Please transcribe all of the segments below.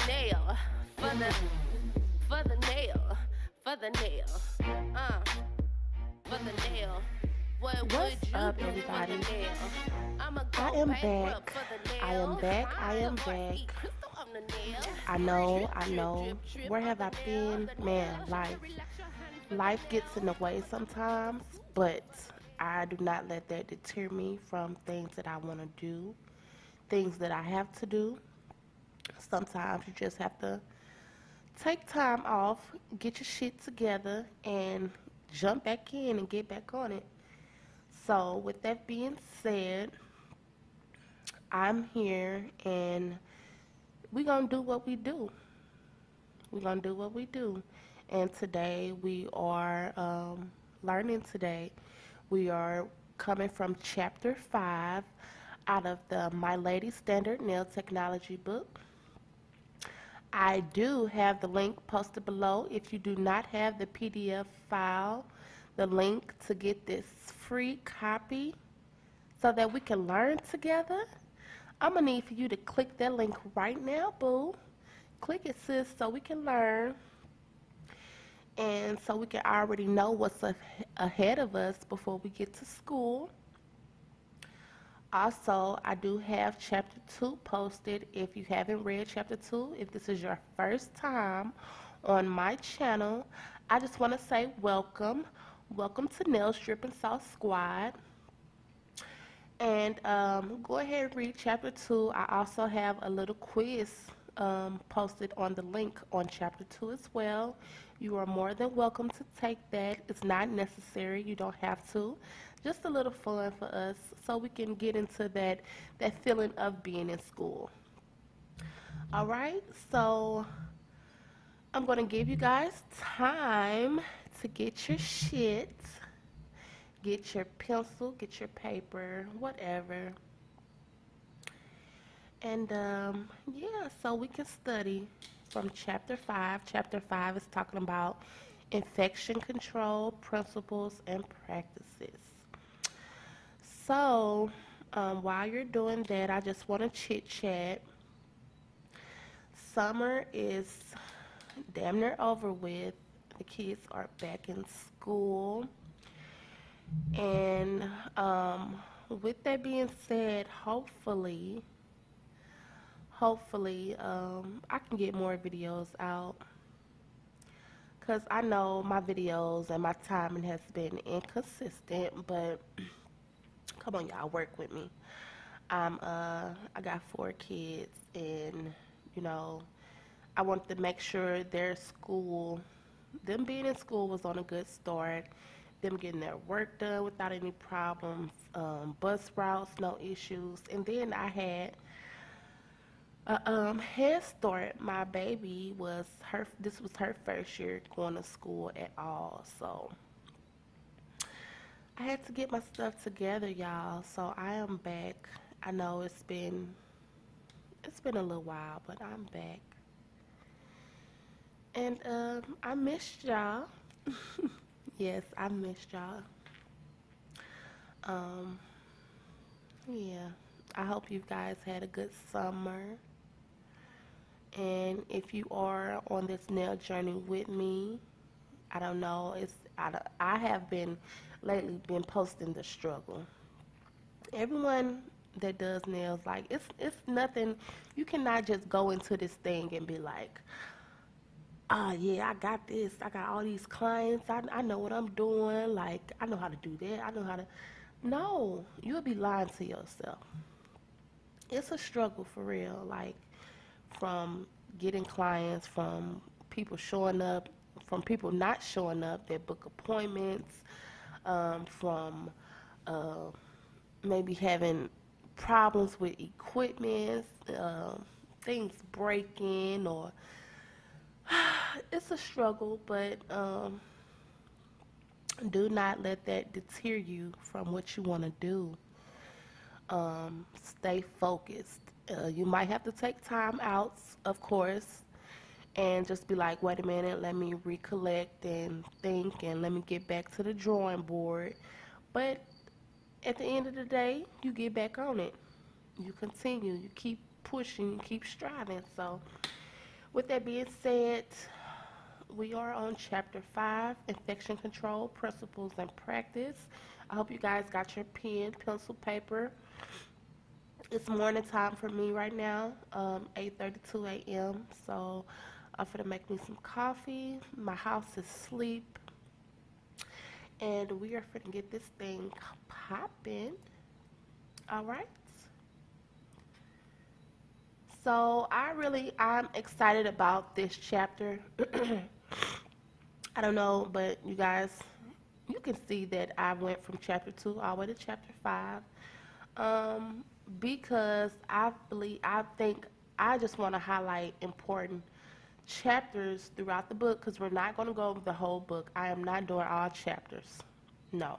nail, for the nail, for the nail, for the nail. What would What's you up, do for the everybody? nail? I'ma I go am bankrupt back. for the I am nail. back. I am Or eat back. crystal on the nail. I Drip, know, I drip, know. drip, drip Where on have the I nail. been? The Man, nail. life. Relax your hand for the Life gets in nail. the way sometimes, but I do not let that deter me from things that I want to do, things that I have to do. Sometimes you just have to take time off, get your shit together, and jump back in and get back on it. So, with that being said, I'm here and we're going to do what we do. We're going to do what we do. And today we are learning today. We are coming from chapter 5 out of the Milady Standard Nail Technology book. I do have the link posted below. If you do not have the PDF file, the link to get this free copy so that we can learn together, I'm going to need for you to click that link right now, boo. Click it, sis, so we can learn and so we can already know what's ahead of us before we get to school. Also, I do have chapter 2 posted. If you haven't read chapter 2, if this is your first time on my channel, I just want to say welcome. Welcome to Nails Dripping Sauce Squad. And go ahead and read chapter 2. I also have a little quiz posted on the link on chapter 2 as well. You are more than welcome to take that. It's not necessary. You don't have to. Just a little fun for us so we can get into that feeling of being in school. All right, so I'm going to give you guys time to get your shit, get your pencil, get your paper, whatever. And yeah, so we can study from chapter 5. Chapter 5 is talking about infection control principles and practices. So while you're doing that, I just want to chit chat. Summer is damn near over with. The kids are back in school. And with that being said, hopefully I can get more videos out because I know my videos and my timing has been inconsistent, but come on, y'all, work with me. I got 4 kids, and you know, I wanted to make sure their school, them being in school, was on a good start, them getting their work done without any problems, bus routes, no issues. And then I had Head Start. My baby this was her first year going to school at all, so I had to get my stuff together, y'all. So I am back. I know it's been a little while, but I'm back. And I missed y'all. Yes, I missed y'all. Um, yeah. I hope you guys had a good summer. And if you are on this nail journey with me, I don't know. I have been lately been posting the struggle. Everyone that does nails, like it's nothing. You cannot just go into this thing and be like, oh yeah, I got this. I got all these clients. I know what I'm doing. Like I know how to do that. I know how to. No, you'll be lying to yourself. It's a struggle for real. Like from getting clients, from people showing up, from people not showing up that book appointments, from uh, maybe having problems with equipment, things breaking, or it's a struggle, but do not let that deter you from what you want to do. Stay focused. You might have to take time out, of course, and just be like, wait a minute, let me recollect and think, and let me get back to the drawing board. But at the end of the day, you get back on it. You continue. You keep pushing. You keep striving. So With that being said, we are on chapter 5, infection control, principles and practice. I hope you guys got your pen, pencil, paper. It's morning time for me right now, 8:32 a.m. So I'm gonna make me some coffee. My house is asleep, and we are gonna get this thing popping. All right. So I'm excited about this chapter. I don't know, but you guys, you can see that I went from chapter 2 all the way to chapter 5. Because I think I just want to highlight important chapters throughout the book, because we're not going to go over the whole book. I am not doing all chapters. No.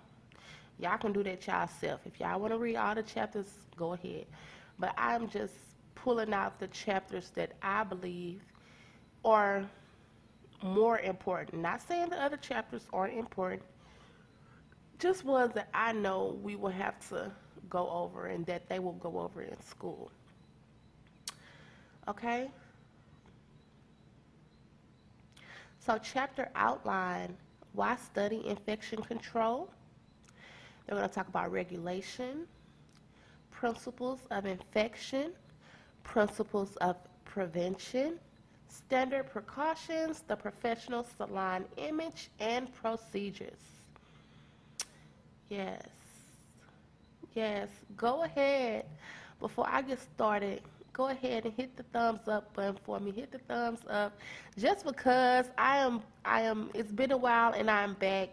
Y'all can do that yourself. If y'all want to read all the chapters, go ahead. But I'm just pulling out the chapters that I believe are more important. Not saying the other chapters aren't important, just ones that I know we will have to go over and that they will go over in school. Okay? So chapter outline, why study infection control? They're going to talk about regulation, principles of infection, principles of prevention, standard precautions, the professional salon image, and procedures. Yes. Yes. Go ahead. Before I get started, go ahead and hit the thumbs up button for me. Hit the thumbs up just because it's been a while and I'm back.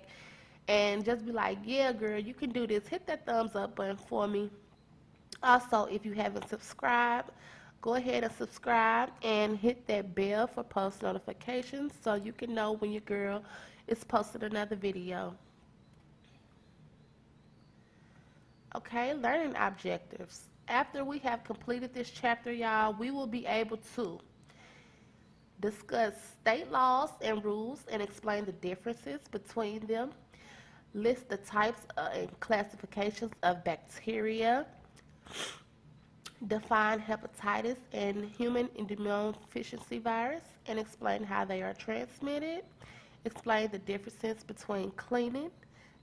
And just be like, yeah, girl, you can do this. Hit that thumbs up button for me. Also, if you haven't subscribed, go ahead and subscribe and hit that bell for post notifications so you can know when your girl is posting another video. Okay, learning objectives. After we have completed this chapter, y'all, we will be able to discuss state laws and rules and explain the differences between them, list the types and classifications of bacteria, define hepatitis and human immunodeficiency virus, and explain how they are transmitted, explain the differences between cleaning,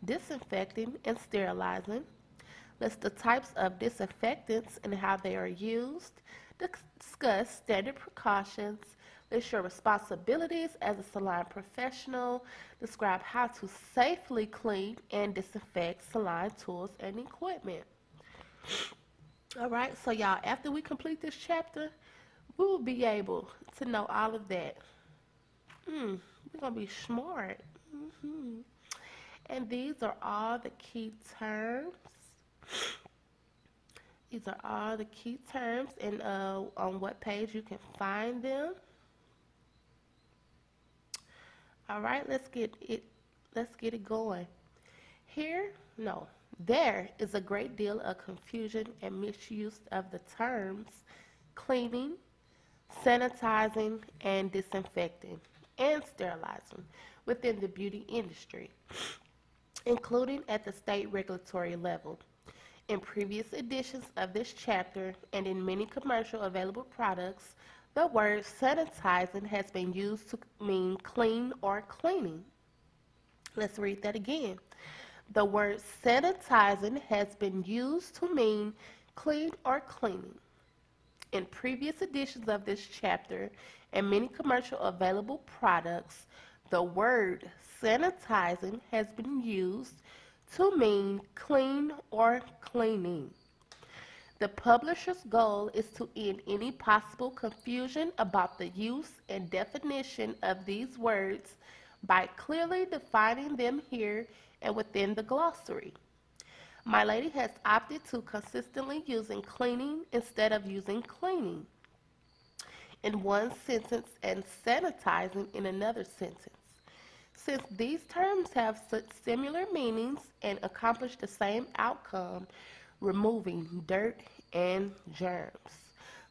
disinfecting, and sterilizing, list the types of disinfectants and how they are used, discuss standard precautions, list your responsibilities as a salon professional, describe how to safely clean and disinfect salon tools and equipment. All right, so y'all, after we complete this chapter, we will be able to know all of that. We're going to be smart. And these are all the key terms. These are all the key terms, and on what page you can find them. All right, let's get it going. There is a great deal of confusion and misuse of the terms cleaning, sanitizing, and disinfecting, and sterilizing within the beauty industry, including at the state regulatory level. In previous editions of this chapter and in many commercial available products, the word sanitizing has been used to mean clean or cleaning. Let's read that again. The word sanitizing has been used to mean clean or cleaning. In previous editions of this chapter and many commercial available products, the word sanitizing has been used to mean clean or cleaning. The publisher's goal is to end any possible confusion about the use and definition of these words by clearly defining them here and within the glossary. Milady has opted to consistently using cleaning instead of using cleaning in one sentence and sanitizing in another sentence. Since these terms have such similar meanings and accomplish the same outcome, removing dirt and germs.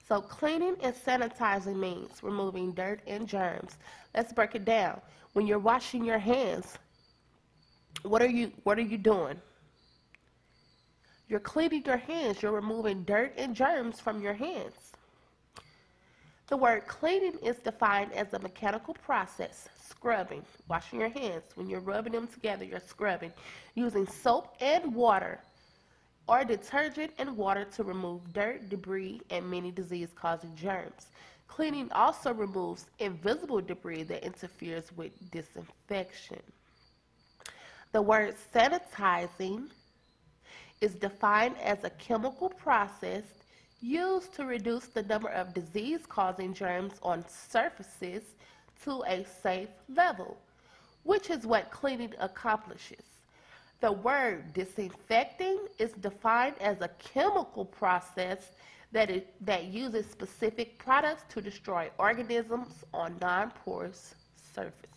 So cleaning and sanitizing means removing dirt and germs. Let's break it down. When you're washing your hands, what are you doing? You're cleaning your hands. You're removing dirt and germs from your hands. The word cleaning is defined as a mechanical process, scrubbing, washing your hands. When you're rubbing them together, you're scrubbing, using soap and water or detergent and water to remove dirt, debris, and many disease-causing germs. Cleaning also removes invisible debris that interferes with disinfection. The word sanitizing is defined as a chemical process used to reduce the number of disease-causing germs on surfaces to a safe level, which is what cleaning accomplishes. The word disinfecting is defined as a chemical process that uses specific products to destroy organisms on non-porous surfaces.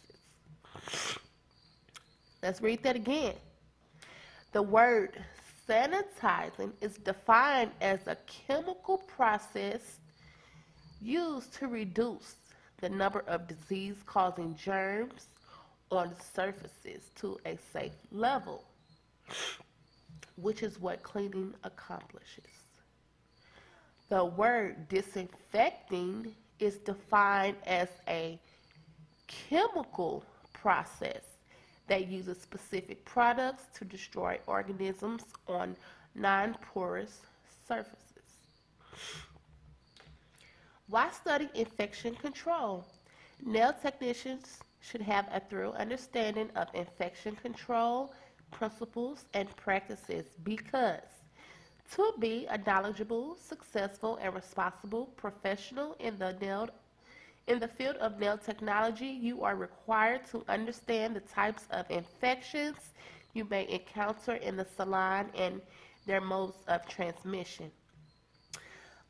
Let's read that again. The word sanitizing is defined as a chemical process used to reduce the number of disease-causing germs on surfaces to a safe level, which is what cleaning accomplishes. The word disinfecting is defined as a chemical process that uses specific products to destroy organisms on non-porous surfaces. Why study infection control? Nail technicians should have a thorough understanding of infection control principles and practices because to be a knowledgeable, successful, and responsible professional in the field of nail technology, you are required to understand the types of infections you may encounter in the salon and their modes of transmission.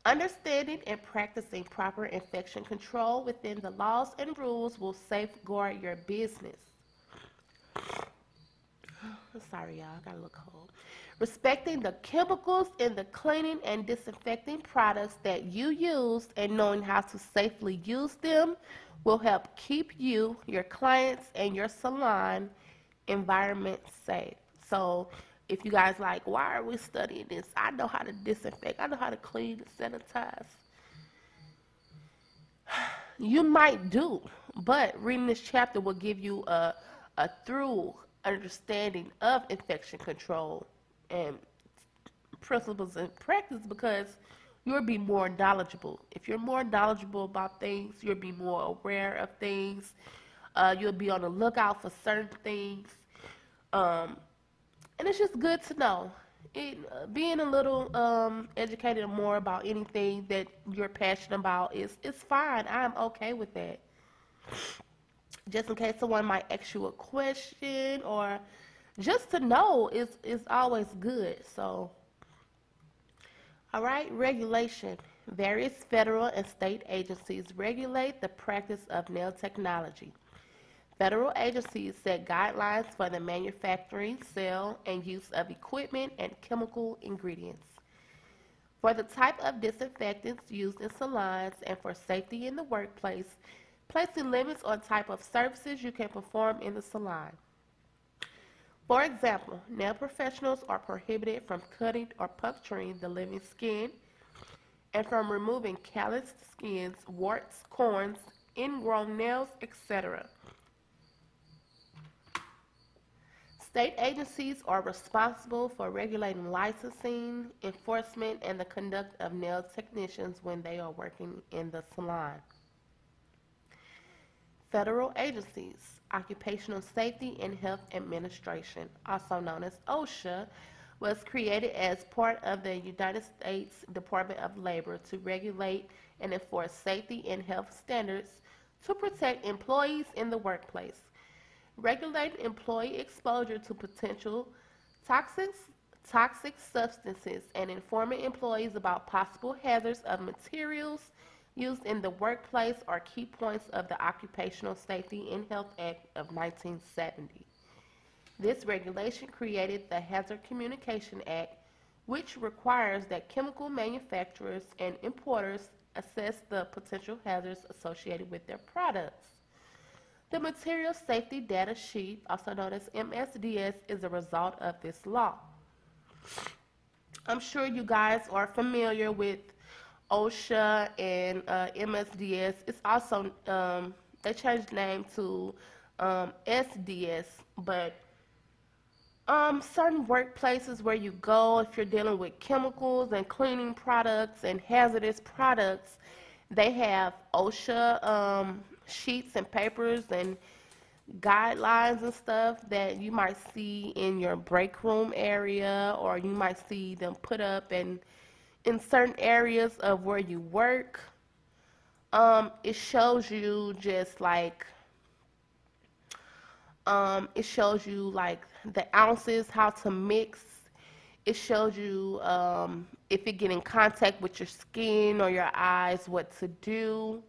Understanding and practicing proper infection control within the laws and rules will safeguard your business. Sorry, y'all, I got a little cold. Respecting the chemicals in the cleaning and disinfecting products that you use and knowing how to safely use them will help keep you, your clients, and your salon environment safe. So if you guys like, why are we studying this? I know how to disinfect. I know how to clean and sanitize. You might do, but reading this chapter will give you a thorough understanding of infection control and principles and practice because you'll be more knowledgeable. If you're more knowledgeable about things, you'll be more aware of things. You'll be on the lookout for certain things. And it's just good to know. Being a little educated more about anything that you're passionate about is fine. I'm okay with that. Just in case someone might ask you a question or just to know is always good. So, all right, regulation. Various federal and state agencies regulate the practice of nail technology. Federal agencies set guidelines for the manufacturing, sale, and use of equipment and chemical ingredients. For the type of disinfectants used in salons and for safety in the workplace, placing limits on type of services you can perform in the salon. For example, nail professionals are prohibited from cutting or puncturing the living skin and from removing calloused skins, warts, corns, ingrown nails, etc. State agencies are responsible for regulating licensing, enforcement, and the conduct of nail technicians when they are working in the salon. Federal agencies. Occupational Safety and Health Administration, also known as OSHA, was created as part of the United States Department of Labor to regulate and enforce safety and health standards to protect employees in the workplace, regulate employee exposure to potential toxic substances, and informing employees about possible hazards of materials used in the workplace are key points of the Occupational Safety and Health Act of 1970. This regulation created the Hazard Communication Act, which requires that chemical manufacturers and importers assess the potential hazards associated with their products. The Material Safety Data Sheet, also known as MSDS, is a result of this law. I'm sure you guys are familiar with OSHA and MSDS. It's also, they changed the name to SDS, but certain workplaces where you go, if you're dealing with chemicals and cleaning products and hazardous products, they have OSHA sheets and papers and guidelines and stuff that you might see in your break room area, or you might see them put up in certain areas of where you work. It shows you just like it shows you like the ounces, how to mix. It shows you if it get in contact with your skin or your eyes, what to do.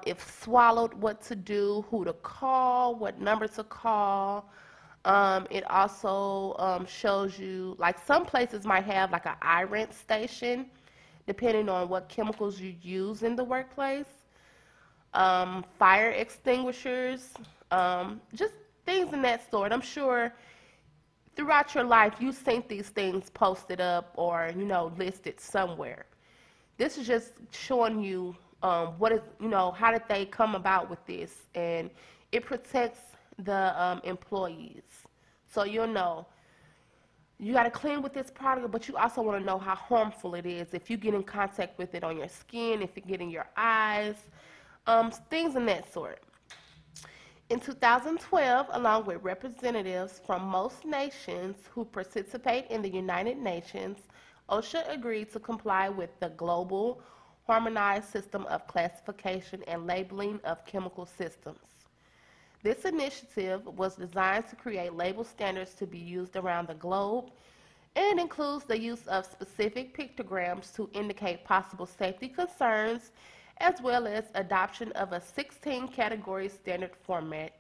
If swallowed, what to do, who to call, what number to call. It also shows you, like some places might have like an eye rinse station, depending on what chemicals you use in the workplace. Fire extinguishers, just things in that sort. I'm sure throughout your life you've seen these things posted up or, listed somewhere. This is just showing you what is, how did they come about with this, and it protects the employees. So you'll know you got to clean with this product, but you also want to know how harmful it is if you get in contact with it on your skin, if it get in your eyes, things in that sort. In 2012, along with representatives from most nations who participate in the United Nations, OSHA agreed to comply with the Global Harmonized System of Classification and Labeling of Chemical Systems. This initiative was designed to create label standards to be used around the globe and includes the use of specific pictograms to indicate possible safety concerns, as well as adoption of a 16 category standard format,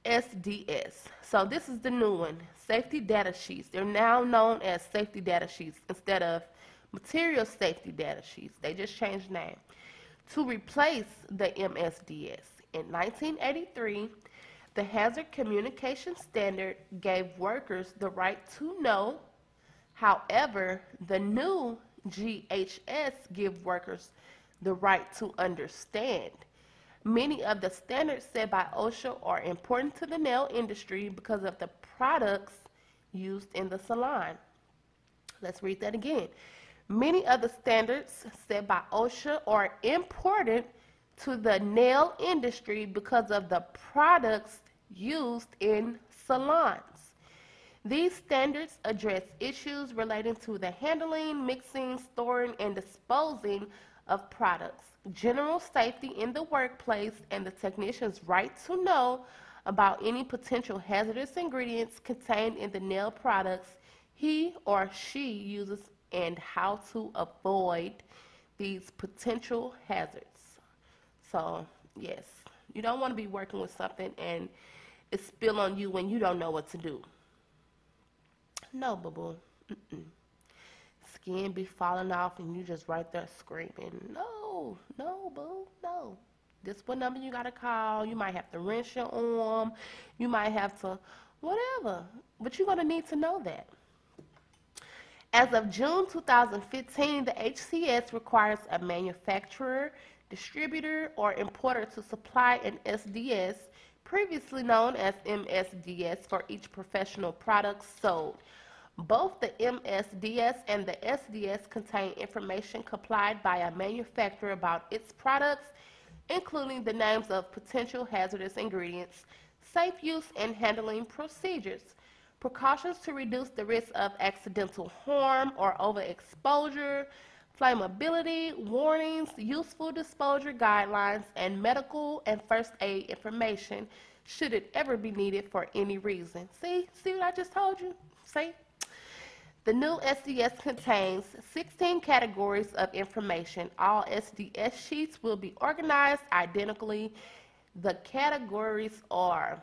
SDS. So this is the new one, safety data sheets. They're now known as safety data sheets instead of material safety data sheets. They just changed name to replace the MSDS. In 1983, the Hazard Communication Standard gave workers the right to know. However, the new GHS give workers the right to understand. Many of the standards set by OSHA are important to the nail industry because of the products used in the salon. Let's read that again. Many of the standards set by OSHA are important to the nail industry because of the products used in salons. These standards address issues relating to the handling, mixing, storing, and disposing of products, general safety in the workplace, and the technician's right to know about any potential hazardous ingredients contained in the nail products he or she uses and how to avoid these potential hazards. So, yes, you don't want to be working with something and it spill on you when you don't know what to do. No, boo-boo. Skin be falling off and you just right there screaming, no, boo, no. This what number you gotta call. You might have to rinse your arm. You might have to whatever. But you're gonna need to know that. As of June 2015, the HCS requires a manufacturer, distributor, or importer to supply an SDS, previously known as MSDS, for each professional product sold. Both the MSDS and the SDS contain information supplied by a manufacturer about its products, including the names of potential hazardous ingredients, safe use and handling procedures, precautions to reduce the risk of accidental harm or overexposure, flammability, warnings, useful disposal guidelines, and medical and first aid information should it ever be needed for any reason. See what I just told you? See? The new SDS contains 16 categories of information. All SDS sheets will be organized identically. The categories are,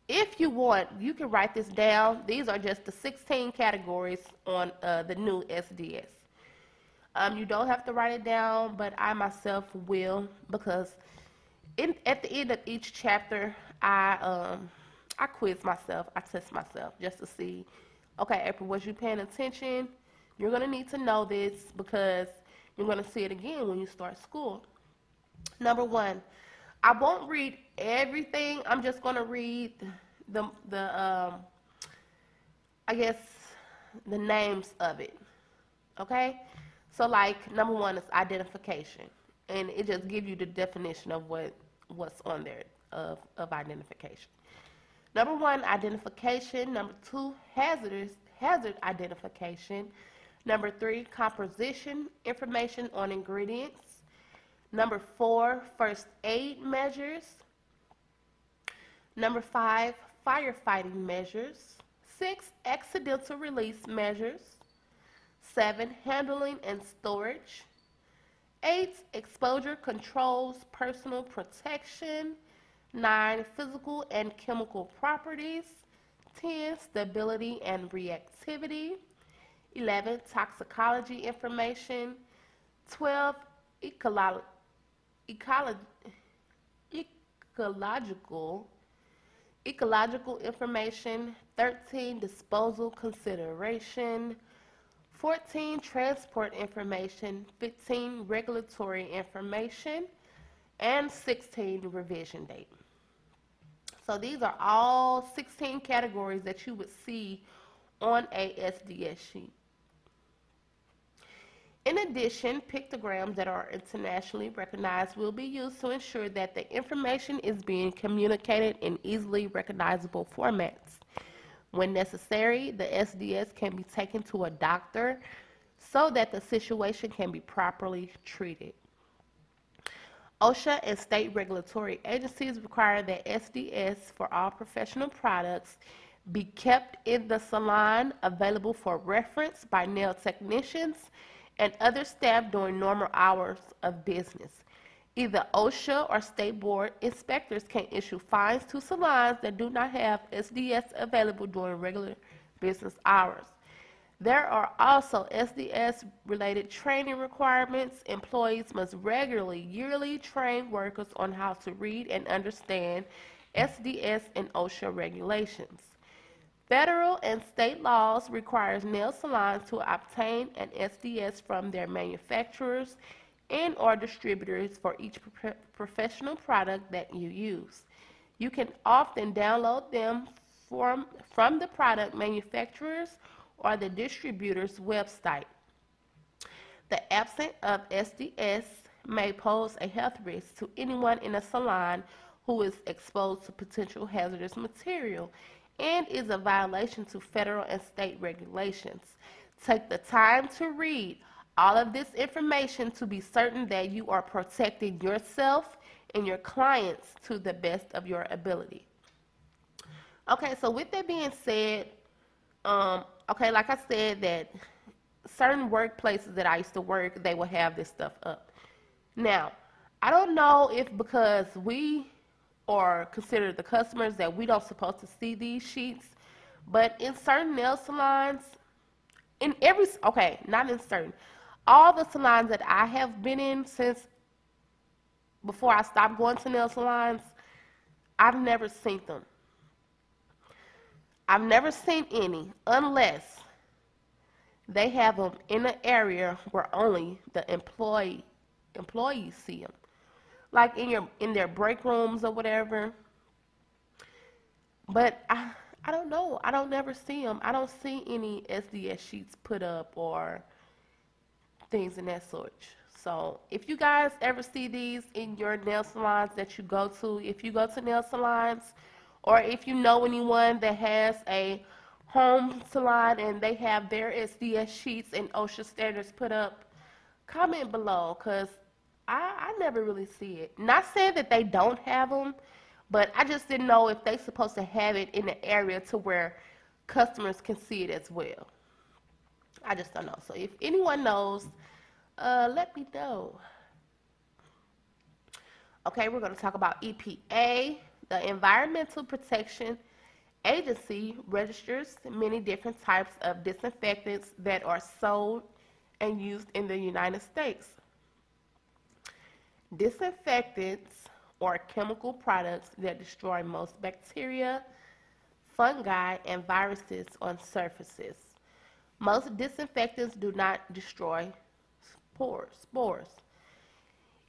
if you want, you can write this down. These are just the 16 categories on the new SDS. You don't have to write it down, but I myself will, because at the end of each chapter, I quiz myself, I test myself just to see, okay, April, was you paying attention? You're going to need to know this because you're going to see it again when you start school. Number one, I won't read everything. I'm just going to read the I guess the names of it. Okay? So like number one is identification. And it just gives you the definition of what's on there of identification. Number one, identification. Number two, hazard identification. Number three, composition information on ingredients. Number four, first aid measures. Number five, firefighting measures. 6, accidental release measures. 7, handling and storage. 8, exposure controls, personal protection. 9, physical and chemical properties. 10, stability and reactivity. 11, toxicology information. 12, ecological information. 13, disposal consideration. 14, transport information. 15, regulatory information. And 16, revision date. So these are all 16 categories that you would see on a SDS sheet. In addition, pictograms that are internationally recognized will be used to ensure that the information is being communicated in easily recognizable formats. When necessary, the SDS can be taken to a doctor so that the situation can be properly treated. OSHA and state regulatory agencies require that SDS for all professional products be kept in the salon, available for reference by nail technicians and other staff during normal hours of business. Either OSHA or state board inspectors can issue fines to salons that do not have SDS available during regular business hours. There are also SDS-related training requirements. Employees must regularly, yearly train workers on how to read and understand SDS and OSHA regulations. Federal and state laws require nail salons to obtain an SDS from their manufacturers and or distributors for each professional product that you use. You can often download them from the product manufacturers or the distributor's website. The absence of SDS may pose a health risk to anyone in a salon who is exposed to potential hazardous material and is a violation to federal and state regulations. Take the time to read all of this information to be certain that you are protecting yourself and your clients to the best of your ability. Okay, so with that being said, okay, like I said, that certain workplaces that I used to work, they will have this stuff up. Now, I don't know if because we are considered the customers that we don't supposed to see these sheets, but in certain nail salons, not in certain, all the salons that I have been in since before I stopped going to nail salons, I've never seen them. I've never seen any unless they have them in an area where only the employees see them, like in their break rooms or whatever. But I don't know. I don't never see them. I don't see any SDS sheets put up or things in that sort. So if you guys ever see these in your nail salons that you go to, if you go to nail salons, or if you know anyone that has a home salon and they have their SDS sheets and OSHA standards put up, comment below, because I never really see it. Not saying that they don't have them, but I just didn't know if they're supposed to have it in an area to where customers can see it as well. I just don't know. So if anyone knows, let me know. Okay, we're going to talk about EPA. The Environmental Protection Agency registers many different types of disinfectants that are sold and used in the United States. Disinfectants are chemical products that destroy most bacteria, fungi, and viruses on surfaces. Most disinfectants do not destroy spores.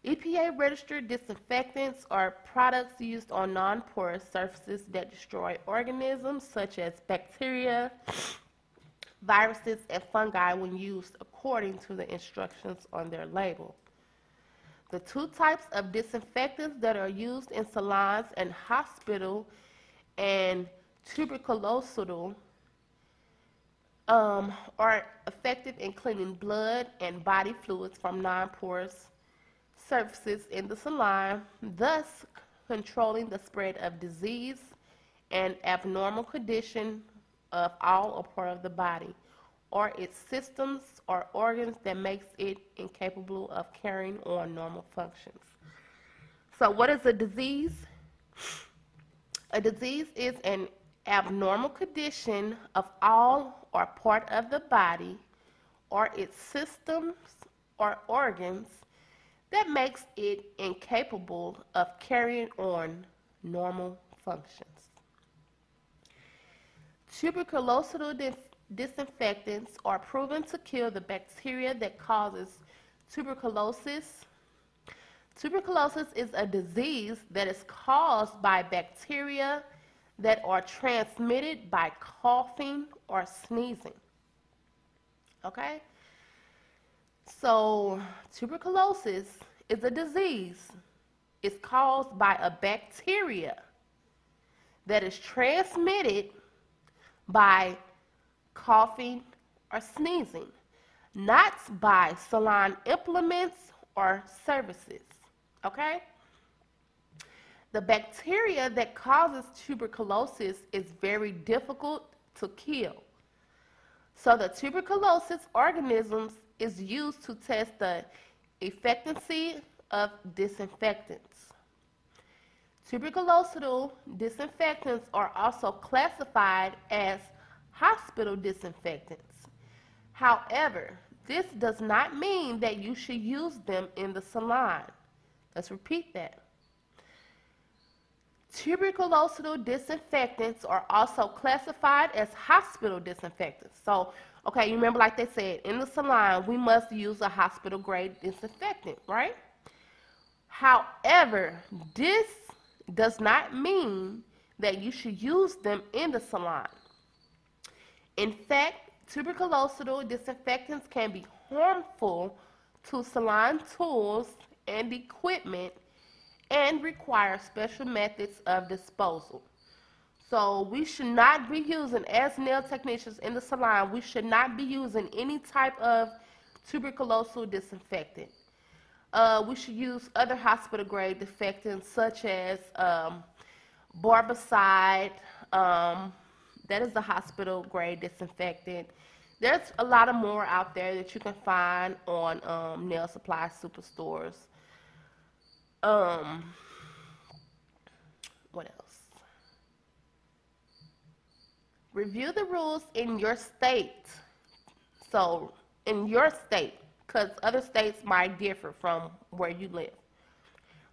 EPA-registered disinfectants are products used on non-porous surfaces that destroy organisms such as bacteria, viruses, and fungi when used according to the instructions on their label. The two types of disinfectants that are used in salons and hospital and tuberculosis are effective in cleaning blood and body fluids from non-porous surfaces in the salon, thus controlling the spread of disease and abnormal condition of all or part of the body, or its systems or organs that makes it incapable of carrying on normal functions. So what is a disease? A disease is an abnormal condition of all or part of the body or its systems or organs that makes it incapable of carrying on normal functions. Tuberculosis disinfectants are proven to kill the bacteria that causes tuberculosis. Tuberculosis is a disease that is caused by bacteria that are transmitted by coughing or sneezing. Okay? So, tuberculosis is a disease. It's caused by a bacteria that is transmitted by coughing or sneezing, not by salon implements or services. Okay? The bacteria that causes tuberculosis is very difficult to kill. So the tuberculosis organisms is used to test the efficacy of disinfectants. Tuberculosis disinfectants are also classified as hospital disinfectants. However, this does not mean that you should use them in the salon. Let's repeat that. Tuberculosis disinfectants are also classified as hospital disinfectants. So, okay, you remember like they said, in the salon, we must use a hospital grade disinfectant, right? However, this does not mean that you should use them in the salon. In fact, tuberculosis disinfectants can be harmful to salon tools and equipment and require special methods of disposal. So we should not be using, as nail technicians in the salon, we should not be using any type of tuberculosis disinfectant. We should use other hospital grade disinfectants such as barbicide. That is the hospital grade disinfectant. There's a lot of more out there that you can find on nail supply superstores. What else? Review the rules in your state. So, in your state, because other states might differ from where you live.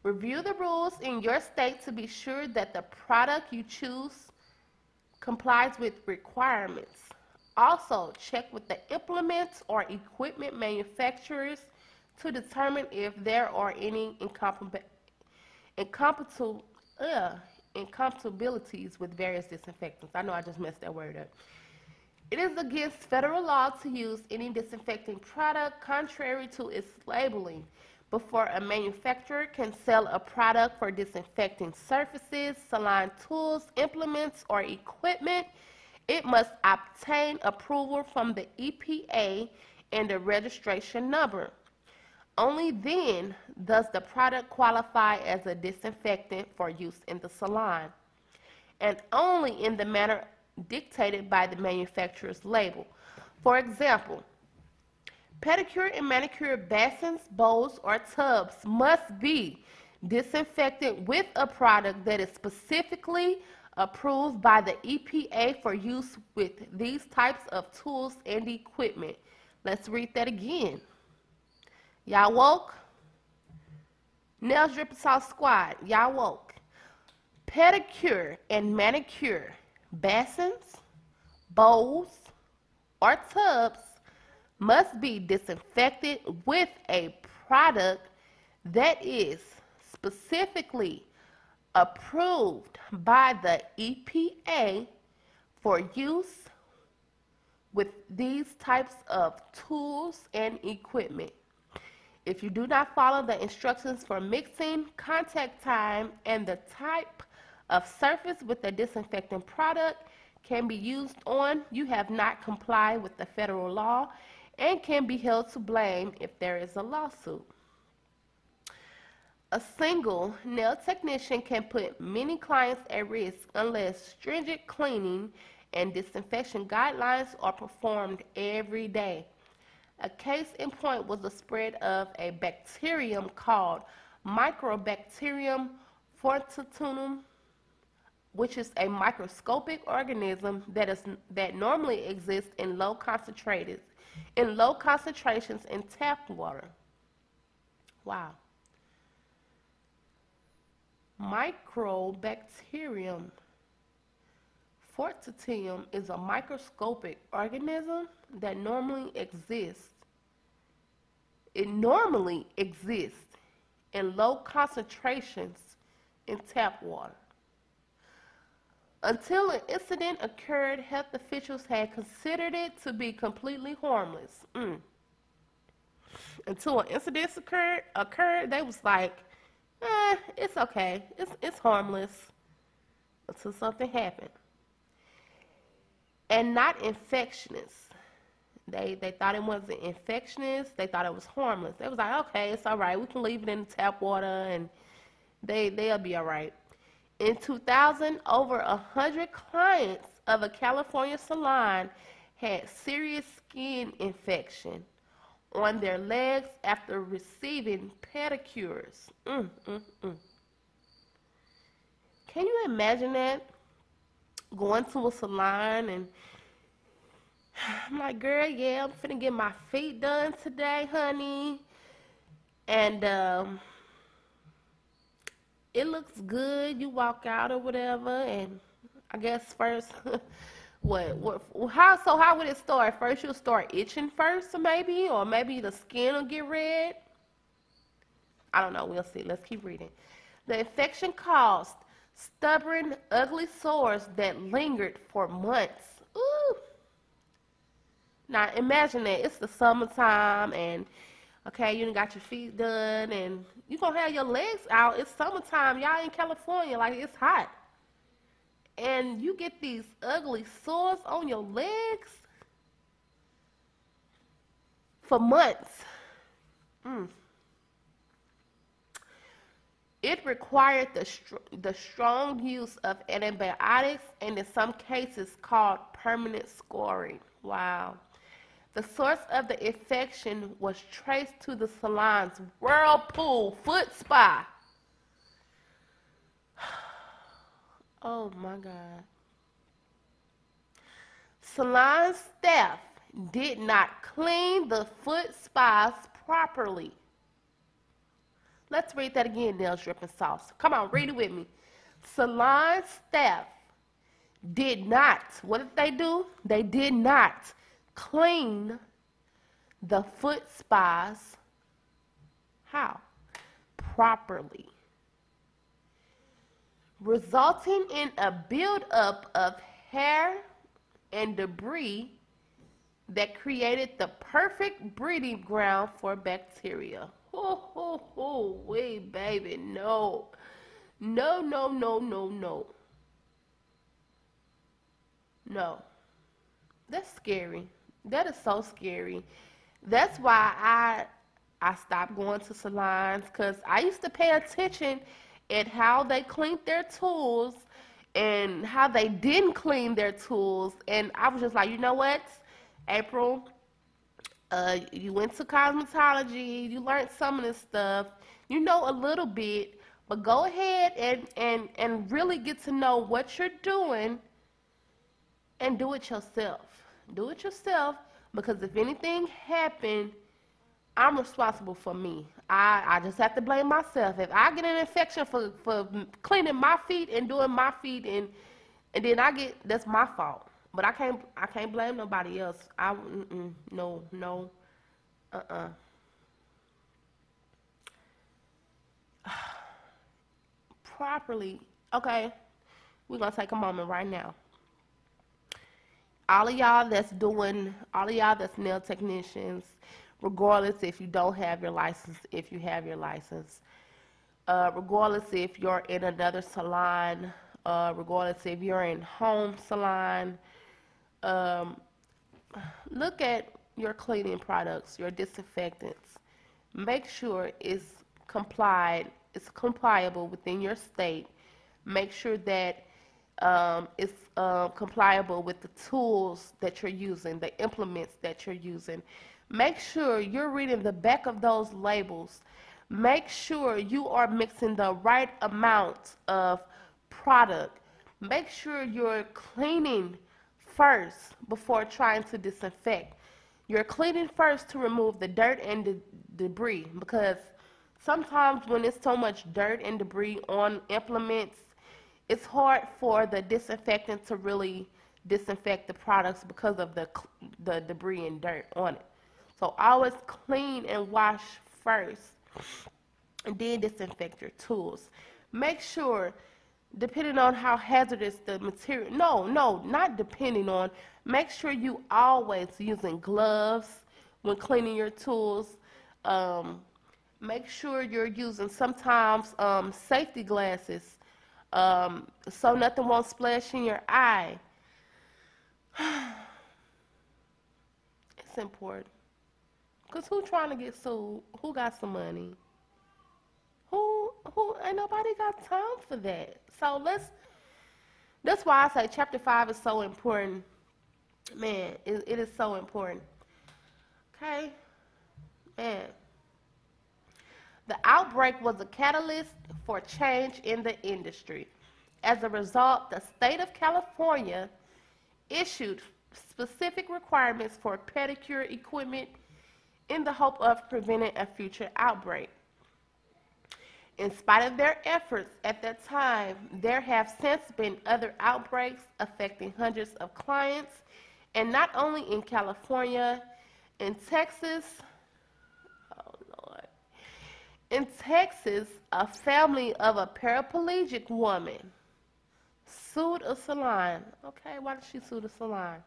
Review the rules in your state to be sure that the product you choose complies with requirements. Also, check with the implements or equipment manufacturers to determine if there are any incompatibilities with various disinfectants. I know I just messed that word up. It is against federal law to use any disinfecting product contrary to its labeling. Before a manufacturer can sell a product for disinfecting surfaces, salon tools, implements, or equipment, it must obtain approval from the EPA and a registration number. Only then does the product qualify as a disinfectant for use in the salon, and only in the manner dictated by the manufacturer's label. For example, pedicure and manicure basins, bowls, or tubs must be disinfected with a product that is specifically approved by the EPA for use with these types of tools and equipment. Let's read that again. Y'all woke? Nailzdrippingsauce squad, y'all woke. Pedicure and manicure basins, bowls, or tubs must be disinfected with a product that is specifically approved by the EPA for use with these types of tools and equipment. If you do not follow the instructions for mixing, contact time, and the type of surface with the disinfecting product can be used on, you have not complied with the federal law and can be held to blame if there is a lawsuit. A single nail technician can put many clients at risk unless stringent cleaning and disinfection guidelines are performed every day. A case in point was the spread of a bacterium called Mycobacterium fortunatum, which is a microscopic organism that normally exists in low concentrations in tap water. Wow. Mycobacterium fortunatum is a microscopic organism that normally exists. It normally exists in low concentrations in tap water. Until an incident occurred, health officials had considered it to be completely harmless. Until an incident occurred, they was like, it's okay, it's harmless. Until something happened. And not infectious. They thought it wasn't infectious. They thought it was harmless. They was like, okay, it's all right. We can leave it in the tap water, and they'll be all right. In 2000, over 100 clients of a California salon had serious skin infection on their legs after receiving pedicures. Can you imagine that? Going to a salon and I'm like, girl, yeah, I'm finna get my feet done today, honey. And it looks good. You walk out or whatever, and I guess first, how would it start? First, you'll start itching first, or maybe the skin will get red. I don't know. We'll see. Let's keep reading. The infection caused stubborn, ugly sores that lingered for months. Ooh. Now imagine that it's the summertime and okay, you done got your feet done and you gonna have your legs out. It's summertime, y'all in California, like it's hot. And you get these ugly sores on your legs for months. It required the strong use of antibiotics and in some cases called permanent scoring. Wow. The source of the infection was traced to the salon's whirlpool foot spa. Oh my God. Salon staff did not clean the foot spas properly. Let's read that again, nailzdrippingsauce. Come on, read it with me. Salon staff did not, what did they do? They did not clean the foot spas, how? Properly. Resulting in a buildup of hair and debris that created the perfect breeding ground for bacteria. Wait, baby, no. No. No. That's scary. That is so scary. That's why I stopped going to salons, because I used to pay attention at how they cleaned their tools and how they didn't clean their tools. And I was just like, you know what, April, you went to cosmetology, you learned some of this stuff, you know a little bit, but go ahead and really get to know what you're doing and do it yourself. Do it yourself, because if anything happened, I'm responsible for me. I just have to blame myself. If I get an infection for cleaning my feet and doing my feet and then that's my fault. But I can't blame nobody else. No. Uh-uh. Properly. Okay. We're gonna take a moment right now. All of y'all that's nail technicians, regardless if you don't have your license, if you have your license, regardless if you're in another salon, regardless if you're in home salon, um, look at your cleaning products, your disinfectants. Make sure it's compliable within your state. Make sure that it's compliable with the tools that you're using, the implements that you're using. Make sure you're reading the back of those labels. Make sure you are mixing the right amount of product. Make sure you're cleaning first before trying to disinfect. You're cleaning first to remove the dirt and the debris, because sometimes when there's so much dirt and debris on implements, it's hard for the disinfectant to really disinfect the products because of the debris and dirt on it. So always clean and wash first, and then disinfect your tools. Make sure, depending on how hazardous the material, no, not depending on, make sure you always using gloves when cleaning your tools. Make sure you're using sometimes safety glasses, so nothing won't splash in your eye. It's important. Because who trying to get sued? Who got some money? Who, ain't nobody got time for that. So that's why I say chapter 5 is so important. Man, it is so important. Okay? Man. The outbreak was a catalyst for change in the industry. As a result, the state of California issued specific requirements for pedicure equipment in the hope of preventing a future outbreak. In spite of their efforts at that time, there have since been other outbreaks affecting hundreds of clients, and not only in California, in Texas. In Texas, a family of a paraplegic woman sued a salon. Okay, why did she sue the salon?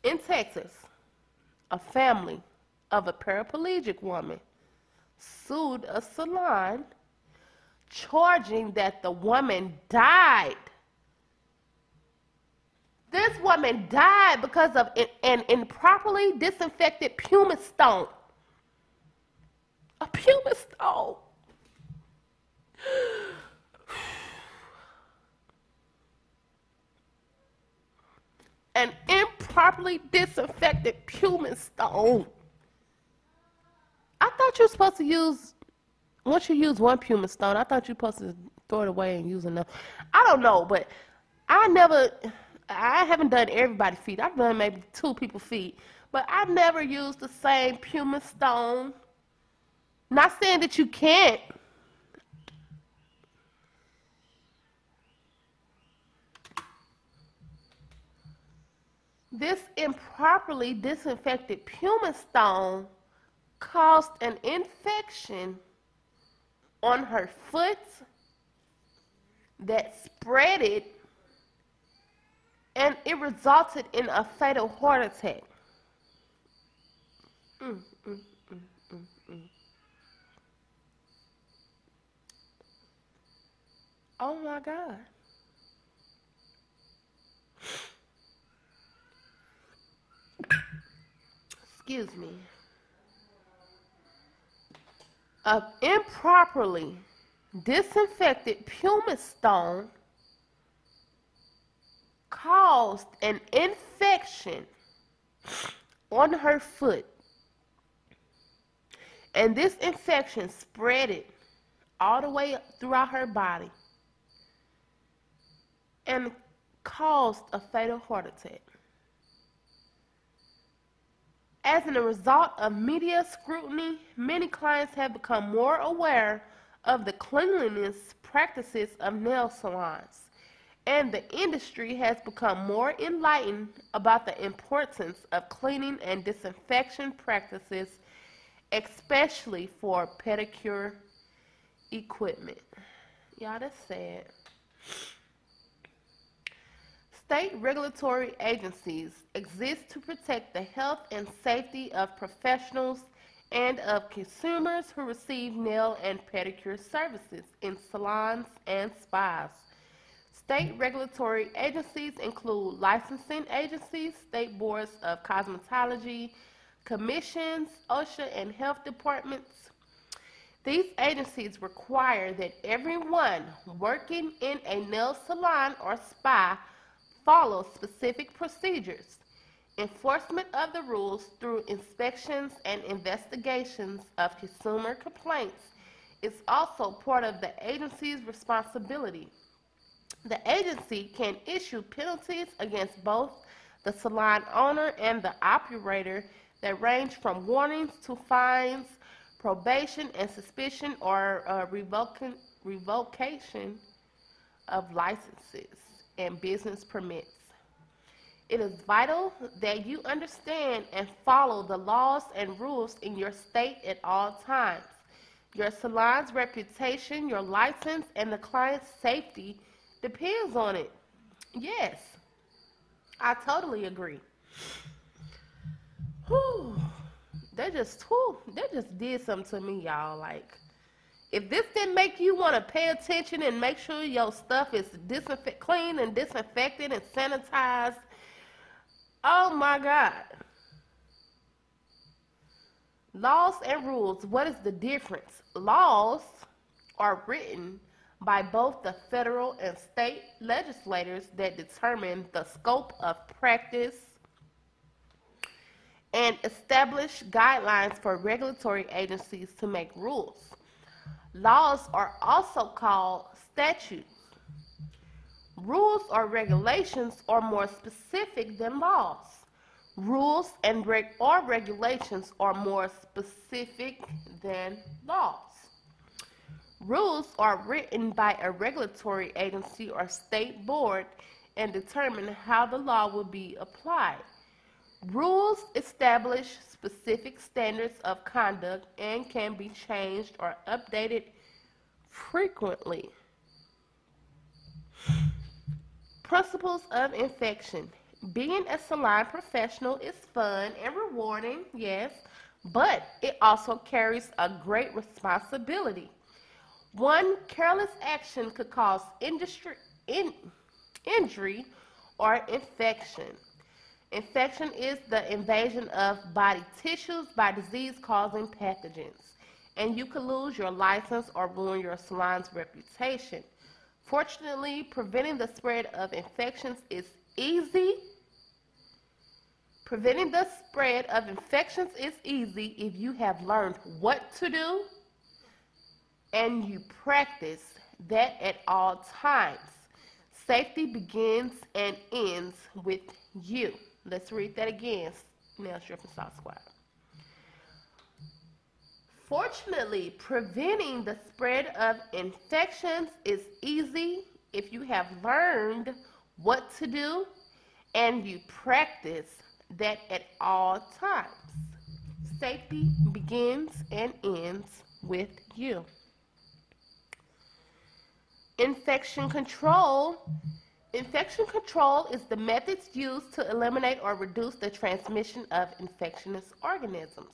In Texas, a family of a paraplegic woman sued a salon, charging that the woman died. This woman died because of an improperly disinfected pumice stone. A pumice stone. An improperly disinfected pumice stone. I thought you were supposed to use, once you use one pumice stone, I thought you were supposed to throw it away and use another. I don't know, but I haven't done everybody's feet. I've done maybe 2 people's feet, but I've never used the same pumice stone. Not saying that you can't. This improperly disinfected pumice stone caused an infection on her foot that spreaded, and it resulted in a fatal heart attack. Oh my God. Excuse me. An improperly disinfected pumice stone caused an infection on her foot, and this infection spread it all the way throughout her body and caused a fatal heart attack. As a result of media scrutiny, many clients have become more aware of the cleanliness practices of nail salons and the industry has become more enlightened about the importance of cleaning and disinfection practices, especially for pedicure equipment. Y'all, that's sad. State regulatory agencies exist to protect the health and safety of professionals and of consumers who receive nail and pedicure services in salons and spas. State regulatory agencies include licensing agencies, state boards of cosmetology, commissions, Osha, and health departments. These agencies require that everyone working in a nail salon or spa follow specific procedures. Enforcement of the rules through inspections and investigations of consumer complaints is also part of the agency's responsibility. The agency can issue penalties against both the salon owner and the operator that range from warnings to fines, probation and suspicion, or revocation of licenses and business permits. It is vital that you understand and follow the laws and rules in your state at all times. Your salon's reputation, your license, and the client's safety depends on it. Yes, I totally agree. Whew. That just did something to me, y'all. Like, if this didn't make you want to pay attention and make sure your stuff is clean and disinfected and sanitized, oh my God. Laws and rules, what is the difference? Laws are written by both the federal and state legislators that determine the scope of practice and establish guidelines for regulatory agencies to make rules. Laws are also called statutes. Rules or regulations are more specific than laws. Rules and regulations are more specific than laws. Rules are written by a regulatory agency or state board and determine how the law will be applied. Rules establish specific standards of conduct and can be changed or updated frequently. Principles of infection. Being a salon professional is fun and rewarding, yes, but it also carries a great responsibility. One careless action could cause injury or infection. Infection is the invasion of body tissues by disease-causing pathogens, and you could lose your license or ruin your salon's reputation. Fortunately, preventing the spread of infections is easy. Preventing the spread of infections is easy if you have learned what to do and you practice that at all times. Safety begins and ends with you. Let's read that again, nailzdrippingsauce squad. Fortunately, preventing the spread of infections is easy if you have learned what to do and you practice that at all times. Safety begins and ends with you. Infection control. Infection control is the methods used to eliminate or reduce the transmission of infectious organisms.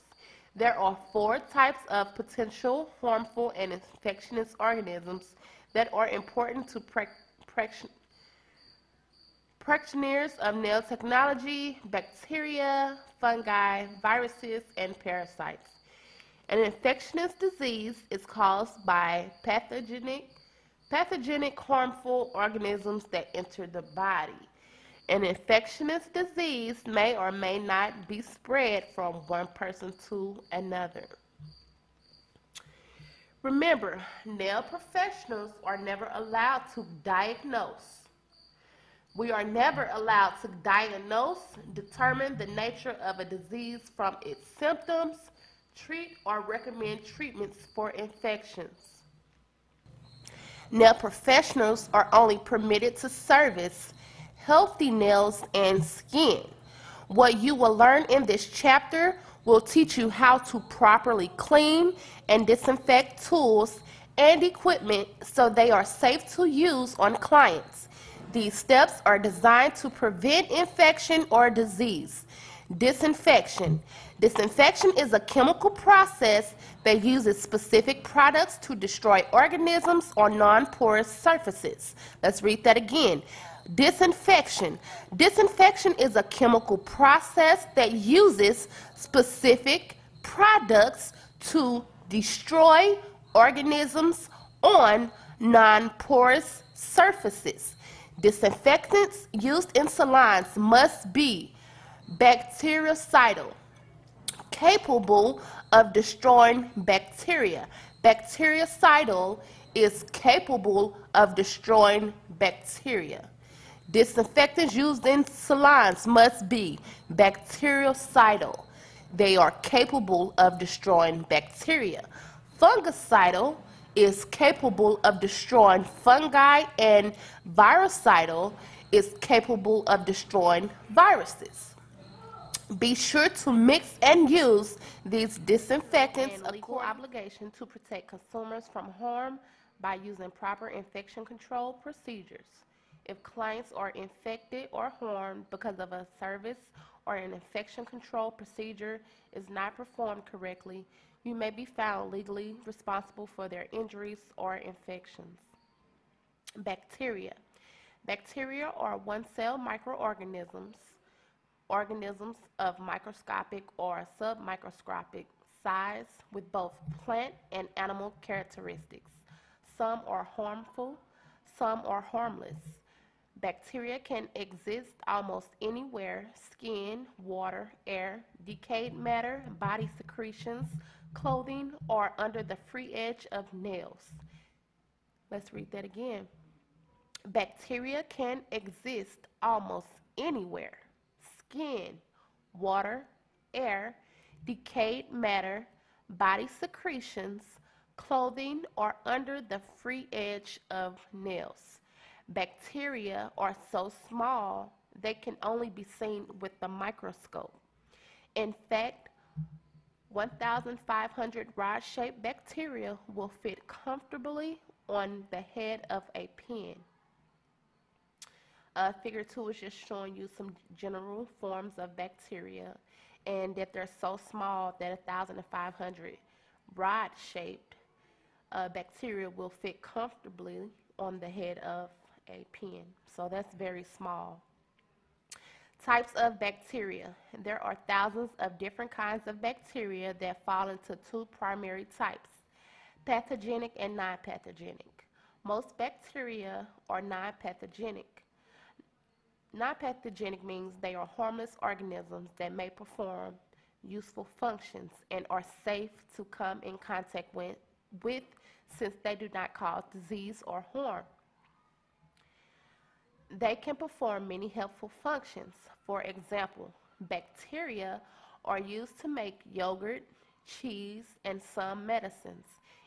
There are 4 types of potential harmful and infectious organisms that are important to practitioners of nail technology: bacteria, fungi, viruses, and parasites. An infectious disease is caused by pathogenic harmful organisms that enter the body. An infectious disease may or may not be spread from one person to another. Remember, nail professionals are never allowed to diagnose. We are never allowed to diagnose, determine the nature of a disease from its symptoms, treat or recommend treatments for infections. Nail professionals are only permitted to service healthy nails and skin. What you will learn in this chapter will teach you how to properly clean and disinfect tools and equipment so they are safe to use on clients. These steps are designed to prevent infection or disease. Disinfection. Disinfection is a chemical process that uses specific products to destroy organisms on non-porous surfaces. Let's read that again. Disinfection. Disinfection is a chemical process that uses specific products to destroy organisms on non-porous surfaces. Disinfectants used in salons must be bactericidal, capable of destroying bacteria. Bactericidal is capable of destroying bacteria. Disinfectants used in salons must be bactericidal. They are capable of destroying bacteria. Fungicidal is capable of destroying fungi, and virucidal is capable of destroying viruses. Be sure to mix and use these disinfectants. And legal obligation to protect consumers from harm by using proper infection control procedures. If clients are infected or harmed because of a service or an infection control procedure is not performed correctly, you may be found legally responsible for their injuries or infections. Bacteria. Bacteria are one-cell microorganisms, organisms of microscopic or submicroscopic size with both plant and animal characteristics. Some are harmful, some are harmless. Bacteria can exist almost anywhere: skin, water, air, decayed matter, body secretions, clothing, or under the free edge of nails. Let's read that again. Bacteria can exist almost anywhere: skin, water, air, decayed matter, body secretions, clothing, or under the free edge of nails. Bacteria are so small they can only be seen with the microscope. In fact, 1,500 rod-shaped bacteria will fit comfortably on the head of a pin. Figure 2 is just showing you some general forms of bacteria, and that they're so small that 1,500 rod-shaped bacteria will fit comfortably on the head of a pin. So that's very small. Types of bacteria. There are thousands of different kinds of bacteria that fall into two primary types: pathogenic and non-pathogenic. Most bacteria are non-pathogenic. Non-pathogenic means they are harmless organisms that may perform useful functions and are safe to come in contact with since they do not cause disease or harm. They can perform many helpful functions. For example, bacteria are used to make yogurt, cheese, and some medicines.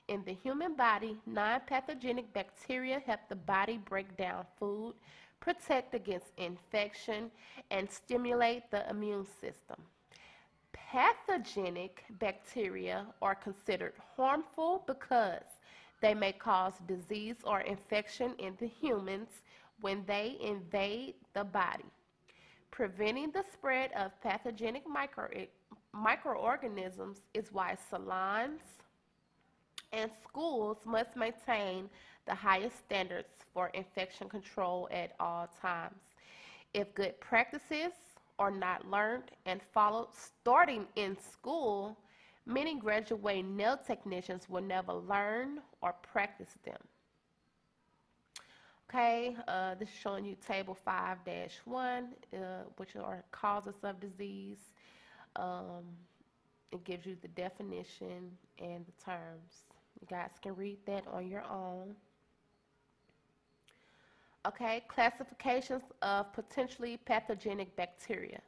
In the human body, non-pathogenic bacteria help the body break down food, protect against infection, and stimulate the immune system. Pathogenic bacteria are considered harmful because they may cause disease or infection in the humans when they invade the body. Preventing the spread of pathogenic microorganisms is why salons and schools must maintain the highest standards for infection control at all times. If good practices are not learned and followed starting in school, many graduating nail technicians will never learn or practice them. Okay, this is showing you table 5-1, which are causes of disease. It gives you the definition and the terms. You guys can read that on your own. Okay, classifications of potentially pathogenic bacteria.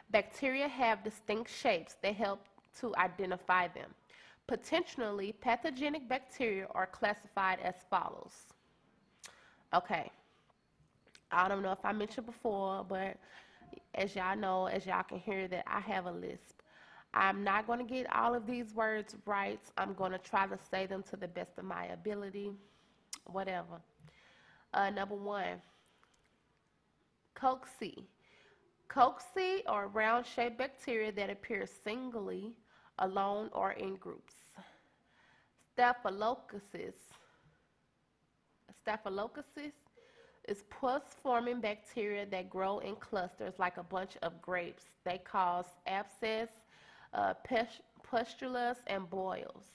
Bacteria have distinct shapes that help to identify them. Potentially pathogenic bacteria are classified as follows. Okay, I don't know if I mentioned before, but as y'all know, as y'all can hear that I have a lisp. I'm not going to get all of these words right. I'm going to try to say them to the best of my ability, whatever. Number one, cocci. Cocci are round-shaped bacteria that appear singly, alone, or in groups. Staphylococcus. Staphylococcus is pus-forming bacteria that grow in clusters like a bunch of grapes. They cause abscess, pustulas, and boils.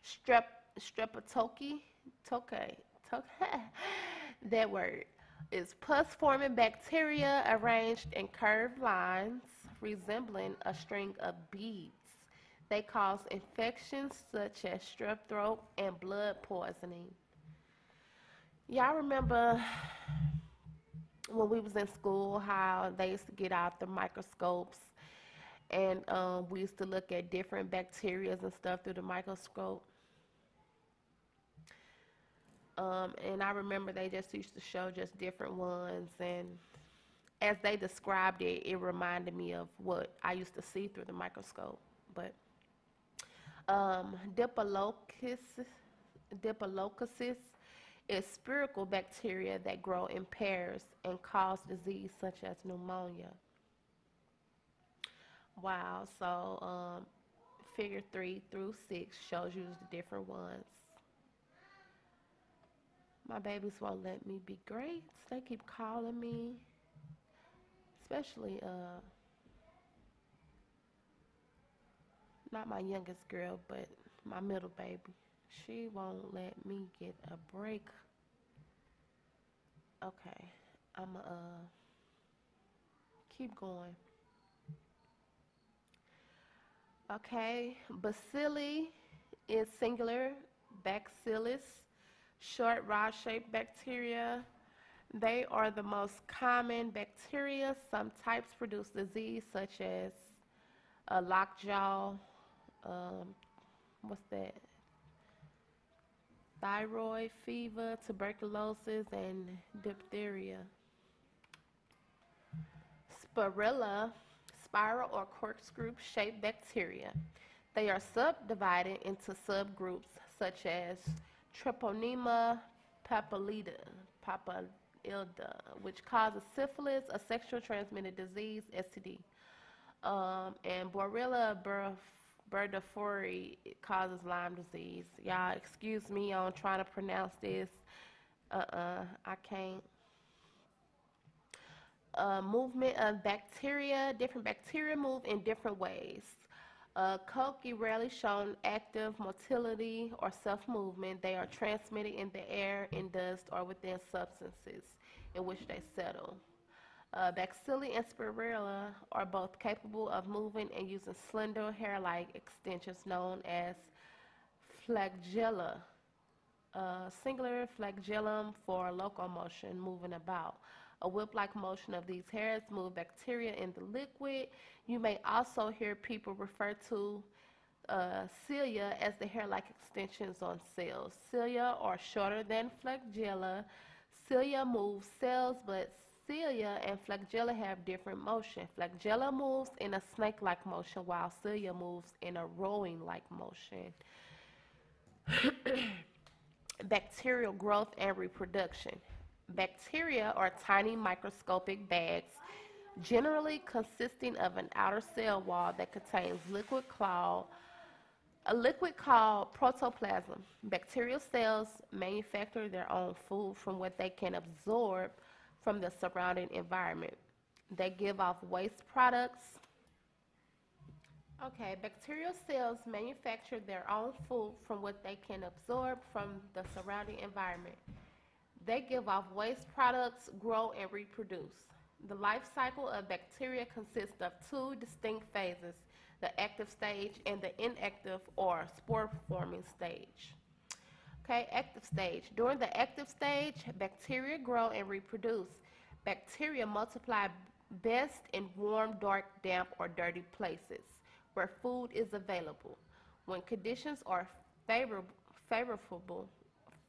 Strep, streptococcus, that word, is pus-forming bacteria arranged in curved lines resembling a string of beads. They cause infections such as strep throat and blood poisoning. Y'all remember when we was in school how they used to get out the microscopes and we used to look at different bacteria and stuff through the microscope. And I remember they just used to show just different ones, and as they described it, it reminded me of what I used to see through the microscope. But Diplodocus, Diplodocus is spherical bacteria that grow in pairs and cause disease such as pneumonia. Wow, so figure 3 through 6 shows you the different ones. My babies won't let me be great. They keep calling me, especially not my youngest girl, but my middle baby. She won't let me get a break. Okay, I'm keep going. Okay, Bacilli is singular, Bacillus, short rod-shaped bacteria. They are the most common bacteria. Some types produce disease such as lockjaw, what's that? Thyroid fever, tuberculosis, and diphtheria. Sporilla, spiral or corkscrew shaped bacteria. They are subdivided into subgroups such as Treponema papillida, which causes syphilis, a sexual transmitted disease, STD. And Borrelia burgdorferi causes Lyme disease. Y'all, excuse me on trying to pronounce this. I can't. Movement of bacteria. Different bacteria move in different ways. Cocci rarely shown active motility or self-movement. They are transmitted in the air, in dust, or within substances in which they settle. Bacilli and Sporilla are both capable of moving and using slender hair-like extensions known as flagella. Singular flagellum for locomotion, moving about. A whip-like motion of these hairs move bacteria in the liquid. You may also hear people refer to cilia as the hair-like extensions on cells. Cilia are shorter than flagella. Cilia move cells, but cilia and flagella have different motion. Flagella moves in a snake-like motion, while cilia moves in a rowing-like motion. Bacterial growth and reproduction. Bacteria are tiny microscopic bags, generally consisting of an outer cell wall that contains a liquid called protoplasm. Bacterial cells manufacture their own food from what they can absorb from the surrounding environment. They give off waste products. Okay, bacterial cells manufacture their own food from what they can absorb from the surrounding environment. They give off waste products, grow, and reproduce. The life cycle of bacteria consists of two distinct phases, the active stage and the inactive or spore-forming stage. Okay, active stage. During the active stage, bacteria grow and reproduce. Bacteria multiply best in warm, dark, damp, or dirty places where food is available. When conditions are favorable,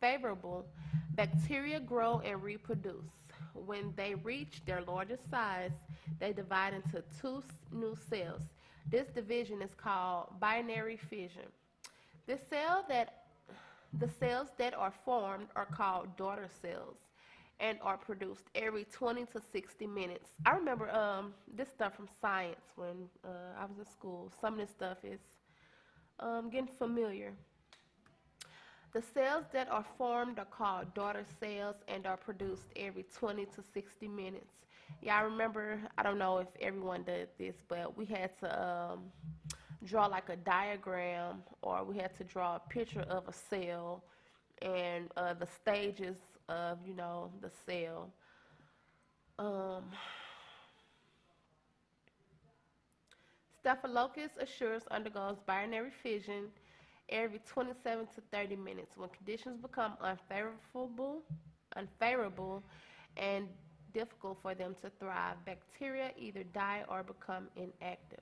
favorable, bacteria grow and reproduce. When they reach their largest size, they divide into two new cells. This division is called binary fission. The cell that the cells that are formed are called daughter cells and are produced every 20 to 60 minutes. I remember this stuff from science when I was in school. Some of this stuff is getting familiar. The cells that are formed are called daughter cells and are produced every 20 to 60 minutes. Yeah, I remember, I don't know if everyone did this, but we had to draw like a diagram, or we had to draw a picture of a cell and the stages of, the cell. Um, Staphylococcus aureus undergoes binary fission every 27 to 30 minutes. When conditions become unfavorable and difficult for them to thrive, bacteria either die or become inactive.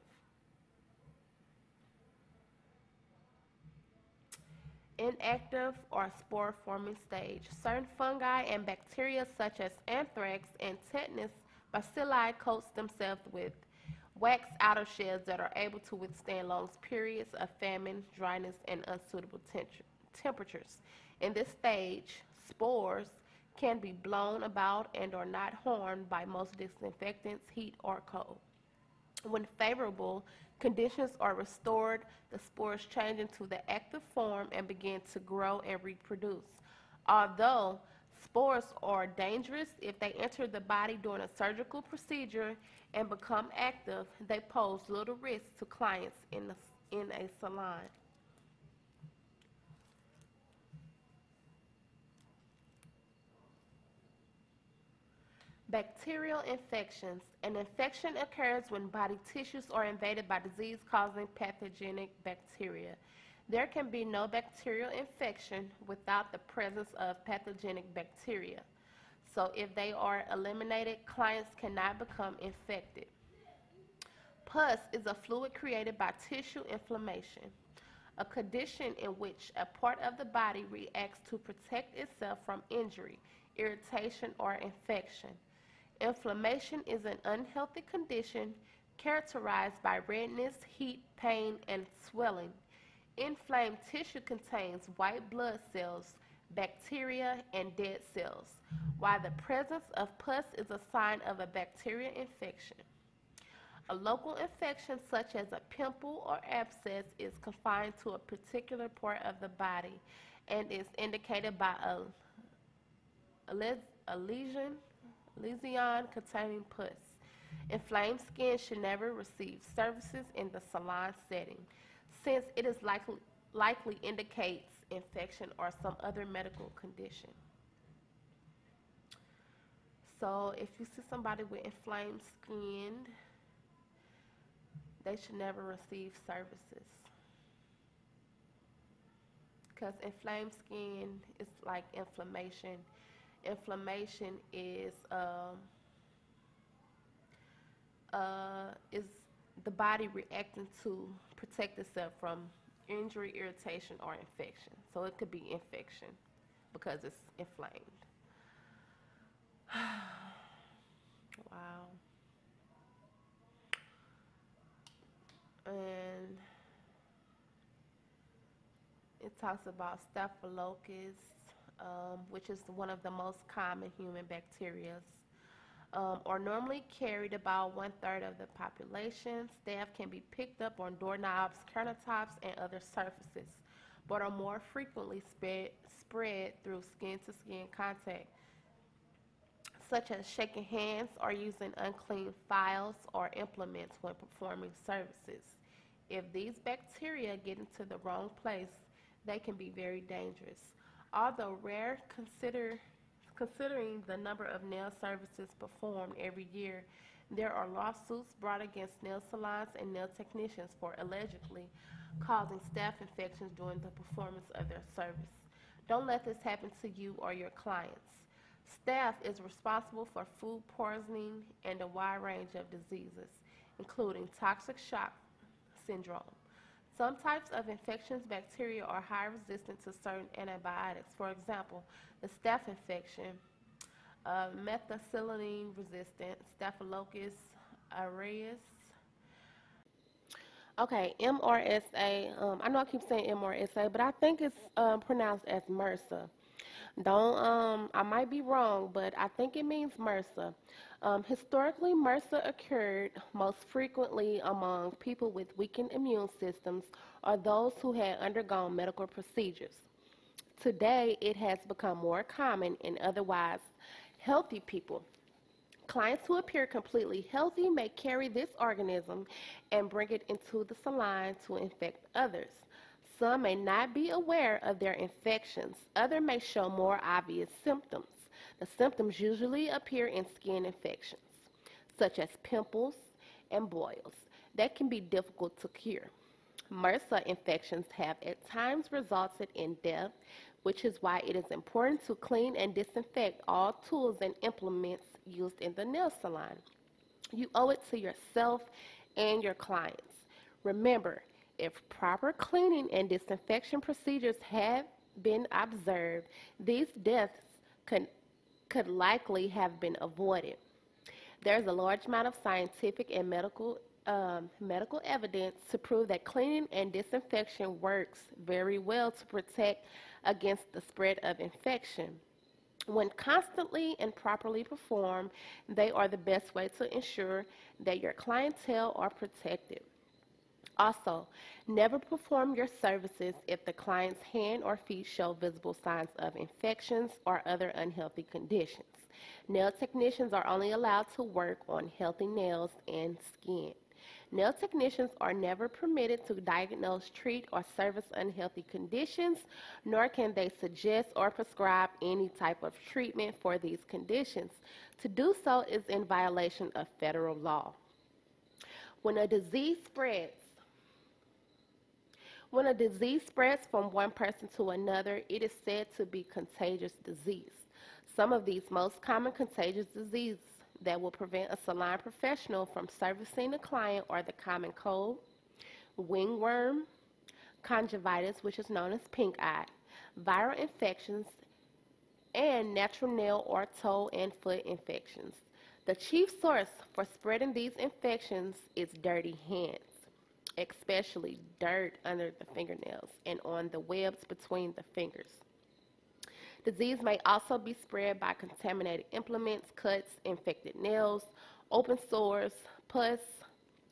Inactive or spore forming stage. Certain fungi and bacteria such as anthrax and tetanus bacilli coat themselves with wax outer shells that are able to withstand long periods of famine, dryness, and unsuitable temperatures. In this stage, spores can be blown about and are not harmed by most disinfectants, heat, or cold. When favorable conditions are restored, the spores change into the active form and begin to grow and reproduce. Although spores are dangerous if they enter the body during a surgical procedure and become active, they pose little risk to clients in a salon. Bacterial infections. An infection occurs when body tissues are invaded by disease-causing pathogenic bacteria. There can be no bacterial infection without the presence of pathogenic bacteria. So if they are eliminated, clients cannot become infected. Pus is a fluid created by tissue inflammation, a condition in which a part of the body reacts to protect itself from injury, irritation, or infection. Inflammation is an unhealthy condition characterized by redness, heat, pain, and swelling. Inflamed tissue contains white blood cells, bacteria, and dead cells, while the presence of pus is a sign of a bacterial infection. A local infection, such as a pimple or abscess, is confined to a particular part of the body and is indicated by a lesion containing pus. Inflamed skin should never receive services in the salon setting, since it is likely indicates infection or some other medical condition. So if you see somebody with inflamed skin, they should never receive services, because inflamed skin is like inflammation. Inflammation is the body reacting to protect itself from injury, irritation, or infection. So it could be infection because it's inflamed. Wow. And it talks about Staphylococcus, which is one of the most common human bacteria, are normally carried about 1/3 of the population. Staph can be picked up on doorknobs, countertops, and other surfaces, but are more frequently spread through skin-to-skin contact, such as shaking hands or using unclean files or implements when performing services. If these bacteria get into the wrong place, they can be very dangerous. Although rare, considering the number of nail services performed every year, there are lawsuits brought against nail salons and nail technicians for allegedly causing staph infections during the performance of their service. Don't let this happen to you or your clients. Staph is responsible for food poisoning and a wide range of diseases, including toxic shock syndrome. Some types of infections, bacteria are high resistant to certain antibiotics. For example, the staph infection, methicillin resistant, Staphylococcus aureus. Okay, MRSA. I know I keep saying MRSA, but I think it's pronounced as MRSA. Don't, I might be wrong, but I think it means MRSA. Historically, MRSA occurred most frequently among people with weakened immune systems or those who had undergone medical procedures. Today, it has become more common in otherwise healthy people. Clients who appear completely healthy may carry this organism and bring it into the salon to infect others. Some may not be aware of their infections. Others may show more obvious symptoms. The symptoms usually appear in skin infections, such as pimples and boils, that can be difficult to cure. MRSA infections have at times resulted in death, which is why it is important to clean and disinfect all tools and implements used in the nail salon. You owe it to yourself and your clients. Remember, if proper cleaning and disinfection procedures have been observed, these deaths could likely have been avoided. There's a large amount of scientific and medical evidence to prove that cleaning and disinfection works very well to protect against the spread of infection. When constantly and properly performed, they are the best way to ensure that your clientele are protected. Also, never perform your services if the client's hand or feet show visible signs of infections or other unhealthy conditions. Nail technicians are only allowed to work on healthy nails and skin. Nail technicians are never permitted to diagnose, treat, or service unhealthy conditions, nor can they suggest or prescribe any type of treatment for these conditions. To do so is in violation of federal law. When a disease spreads, from one person to another, it is said to be contagious disease. Some of these most common contagious diseases that will prevent a salon professional from servicing a client are the common cold, wingworm, conjunctivitis, which is known as pink eye, viral infections, and natural nail or toe and foot infections. The chief source for spreading these infections is dirty hands, especially dirt under the fingernails and on the webs between the fingers. Disease may also be spread by contaminated implements, cuts, infected nails, open sores, pus,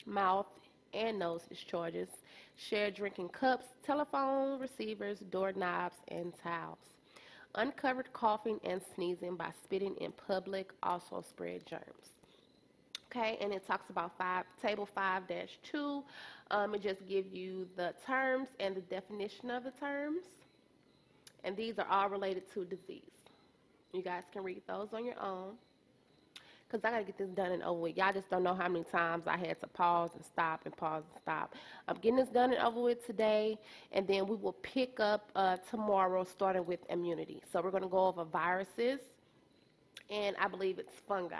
mouth and nose discharges, shared drinking cups, telephone receivers, doorknobs, and towels. Uncovered coughing and sneezing by spitting in public also spread germs. Okay, and it talks about table 5-2. It just gives you the terms and the definition of the terms. And these are all related to disease. You guys can read those on your own. Because I got to get this done and over with. Y'all just don't know how many times I had to pause and stop and pause and stop. I'm getting this done and over with today. And then we will pick up tomorrow starting with immunity. So we're going to go over viruses. And I believe it's fungus.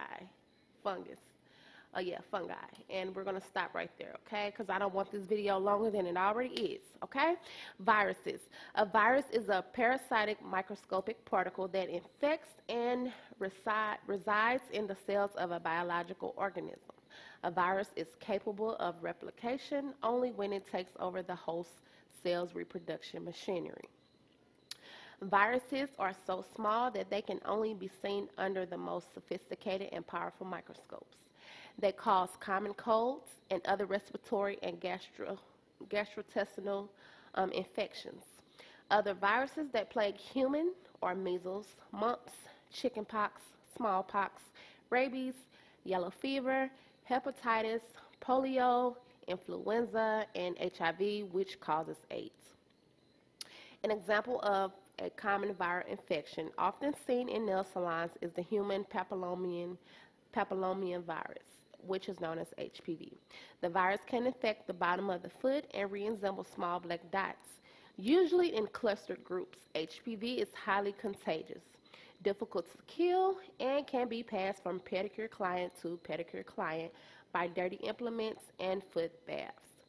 Fungi. And we're going to stop right there, okay? Because I don't want this video longer than it already is, okay? Viruses. A virus is a parasitic microscopic particle that infects and resides in the cells of a biological organism. A virus is capable of replication only when it takes over the host cell's reproduction machinery. Viruses are so small that they can only be seen under the most sophisticated and powerful microscopes. They cause common colds and other respiratory and gastrointestinal infections. Other viruses that plague humans are measles, mumps, chickenpox, smallpox, rabies, yellow fever, hepatitis, polio, influenza, and HIV, which causes AIDS. An example of a common viral infection often seen in nail salons is the human papillomavirus, which is known as HPV. The virus can infect the bottom of the foot and resemble small black dots. Usually in clustered groups, HPV is highly contagious, difficult to kill, and can be passed from pedicure client to pedicure client by dirty implements and foot baths.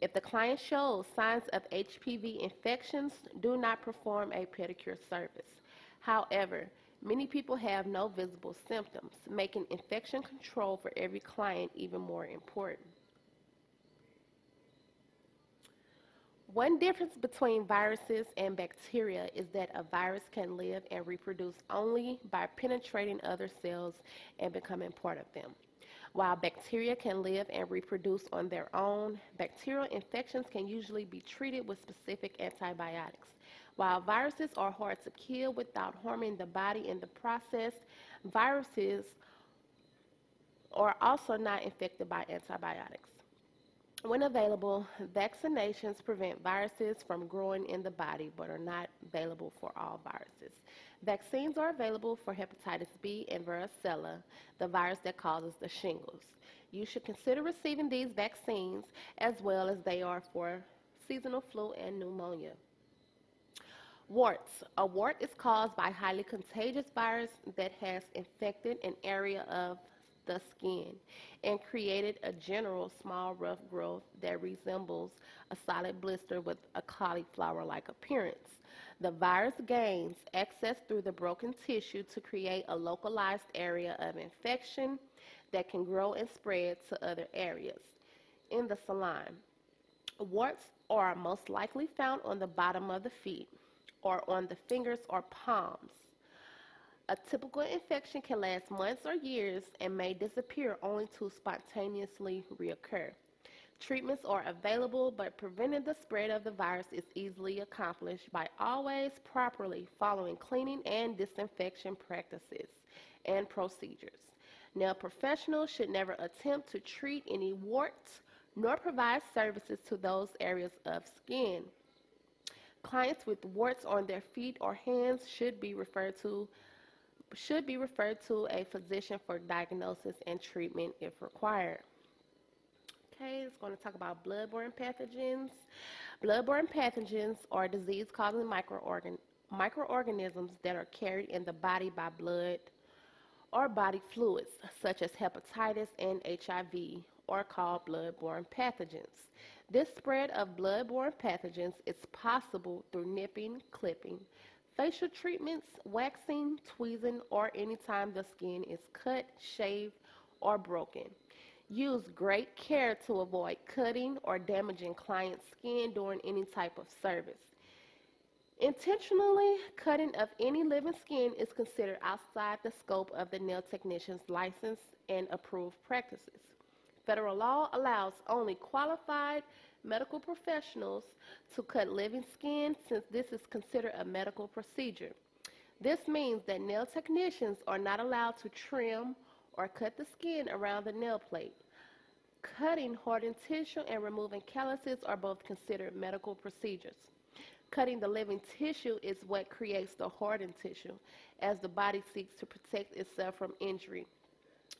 If the client shows signs of HPV infections, do not perform a pedicure service. However, many people have no visible symptoms, making infection control for every client even more important. One difference between viruses and bacteria is that a virus can live and reproduce only by penetrating other cells and becoming part of them. While bacteria can live and reproduce on their own, bacterial infections can usually be treated with specific antibiotics. While viruses are hard to kill without harming the body in the process, viruses are also not infected by antibiotics. When available, vaccinations prevent viruses from growing in the body but are not available for all viruses. Vaccines are available for hepatitis B and varicella, the virus that causes the shingles. You should consider receiving these vaccines as well as they are for seasonal flu and pneumonia. Warts. A wart is caused by a highly contagious virus that has infected an area of the skin and created a general small rough growth that resembles a solid blister with a cauliflower-like appearance. The virus gains access through the broken tissue to create a localized area of infection that can grow and spread to other areas. In the saline, warts are most likely found on the bottom of the feet or on the fingers or palms. A typical infection can last months or years and may disappear only to spontaneously reoccur. Treatments are available, but preventing the spread of the virus is easily accomplished by always properly following cleaning and disinfection practices and procedures. Nail professionals should never attempt to treat any warts nor provide services to those areas of skin. Clients with warts on their feet or hands should be referred to a physician for diagnosis and treatment if required. Okay, it's going to talk about bloodborne pathogens. Bloodborne pathogens are disease-causing microorganisms that are carried in the body by blood or body fluids, such as hepatitis and HIV, are called bloodborne pathogens. This spread of bloodborne pathogens is possible through nipping, clipping, facial treatments, waxing, tweezing, or anytime the skin is cut, shaved, or broken. Use great care to avoid cutting or damaging client's skin during any type of service. Intentionally cutting of any living skin is considered outside the scope of the nail technician's license and approved practices. Federal law allows only qualified medical professionals to cut living skin since this is considered a medical procedure. This means that nail technicians are not allowed to trim or cut the skin around the nail plate. Cutting hardened tissue and removing calluses are both considered medical procedures. Cutting the living tissue is what creates the hardened tissue, as the body seeks to protect itself from injury.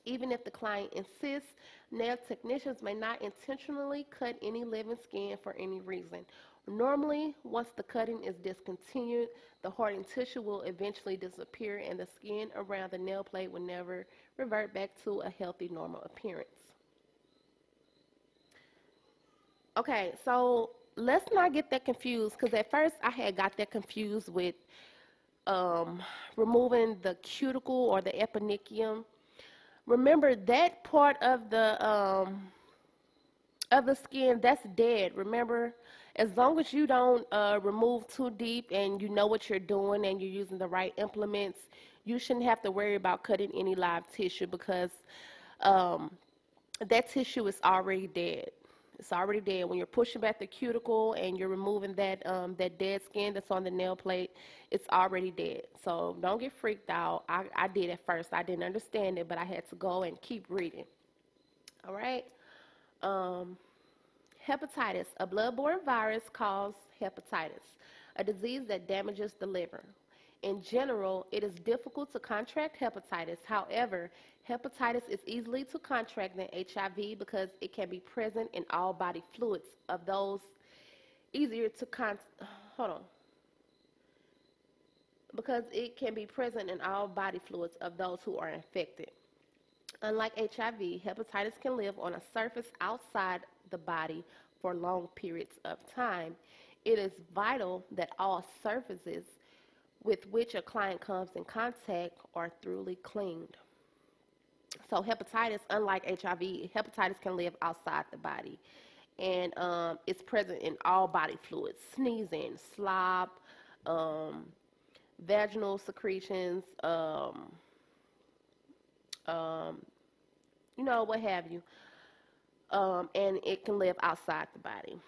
Even if the client insists, nail technicians may not intentionally cut any living skin for any reason. Normally, once the cutting is discontinued, the hardened tissue will eventually disappear and the skin around the nail plate will never revert back to a healthy, normal appearance. Okay, so let's not get that confused, because at first I had got that confused with removing the cuticle or the eponychium. Remember, that part of the skin, that's dead. Remember, as long as you don't remove too deep and you know what you're doing and you're using the right implements, you shouldn't have to worry about cutting any live tissue, because that tissue is already dead. It's already dead. When you're pushing back the cuticle and you're removing that dead skin that's on the nail plate, it's already dead. So don't get freaked out. I did at first. I didn't understand it, but I had to go and keep reading. All right. Hepatitis. A bloodborne virus causes hepatitis, a disease that damages the liver. In general, it is difficult to contract hepatitis. However, hepatitis is easily to contract than HIV because it can be present in all body fluids of those because it can be present in all body fluids of those who are infected. Unlike HIV, hepatitis can live on a surface outside the body for long periods of time, it is vital that all surfaces with which a client comes in contact are thoroughly cleaned. So hepatitis, unlike HIV, hepatitis can live outside the body, and it's present in all body fluids: sneezing, slop, um, vaginal secretions, um, what have you. And it can live outside the body.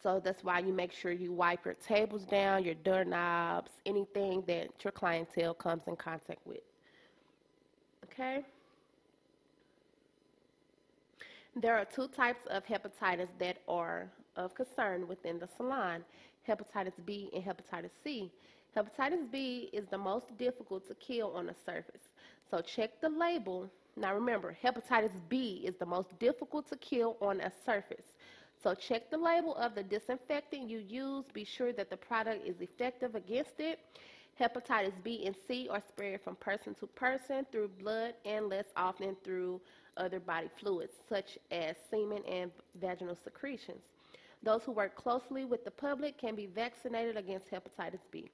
So that's why you make sure you wipe your tables down, your doorknobs, anything that your clientele comes in contact with. Okay? There are two types of hepatitis that are of concern within the salon: hepatitis B and hepatitis C. Hepatitis B is the most difficult to kill on the surface. So check the label. Now remember, hepatitis B is the most difficult to kill on a surface. So check the label of the disinfectant you use. Be sure that the product is effective against it. Hepatitis B and C are spread from person to person through blood and less often through other body fluids, such as semen and vaginal secretions. Those who work closely with the public can be vaccinated against hepatitis B.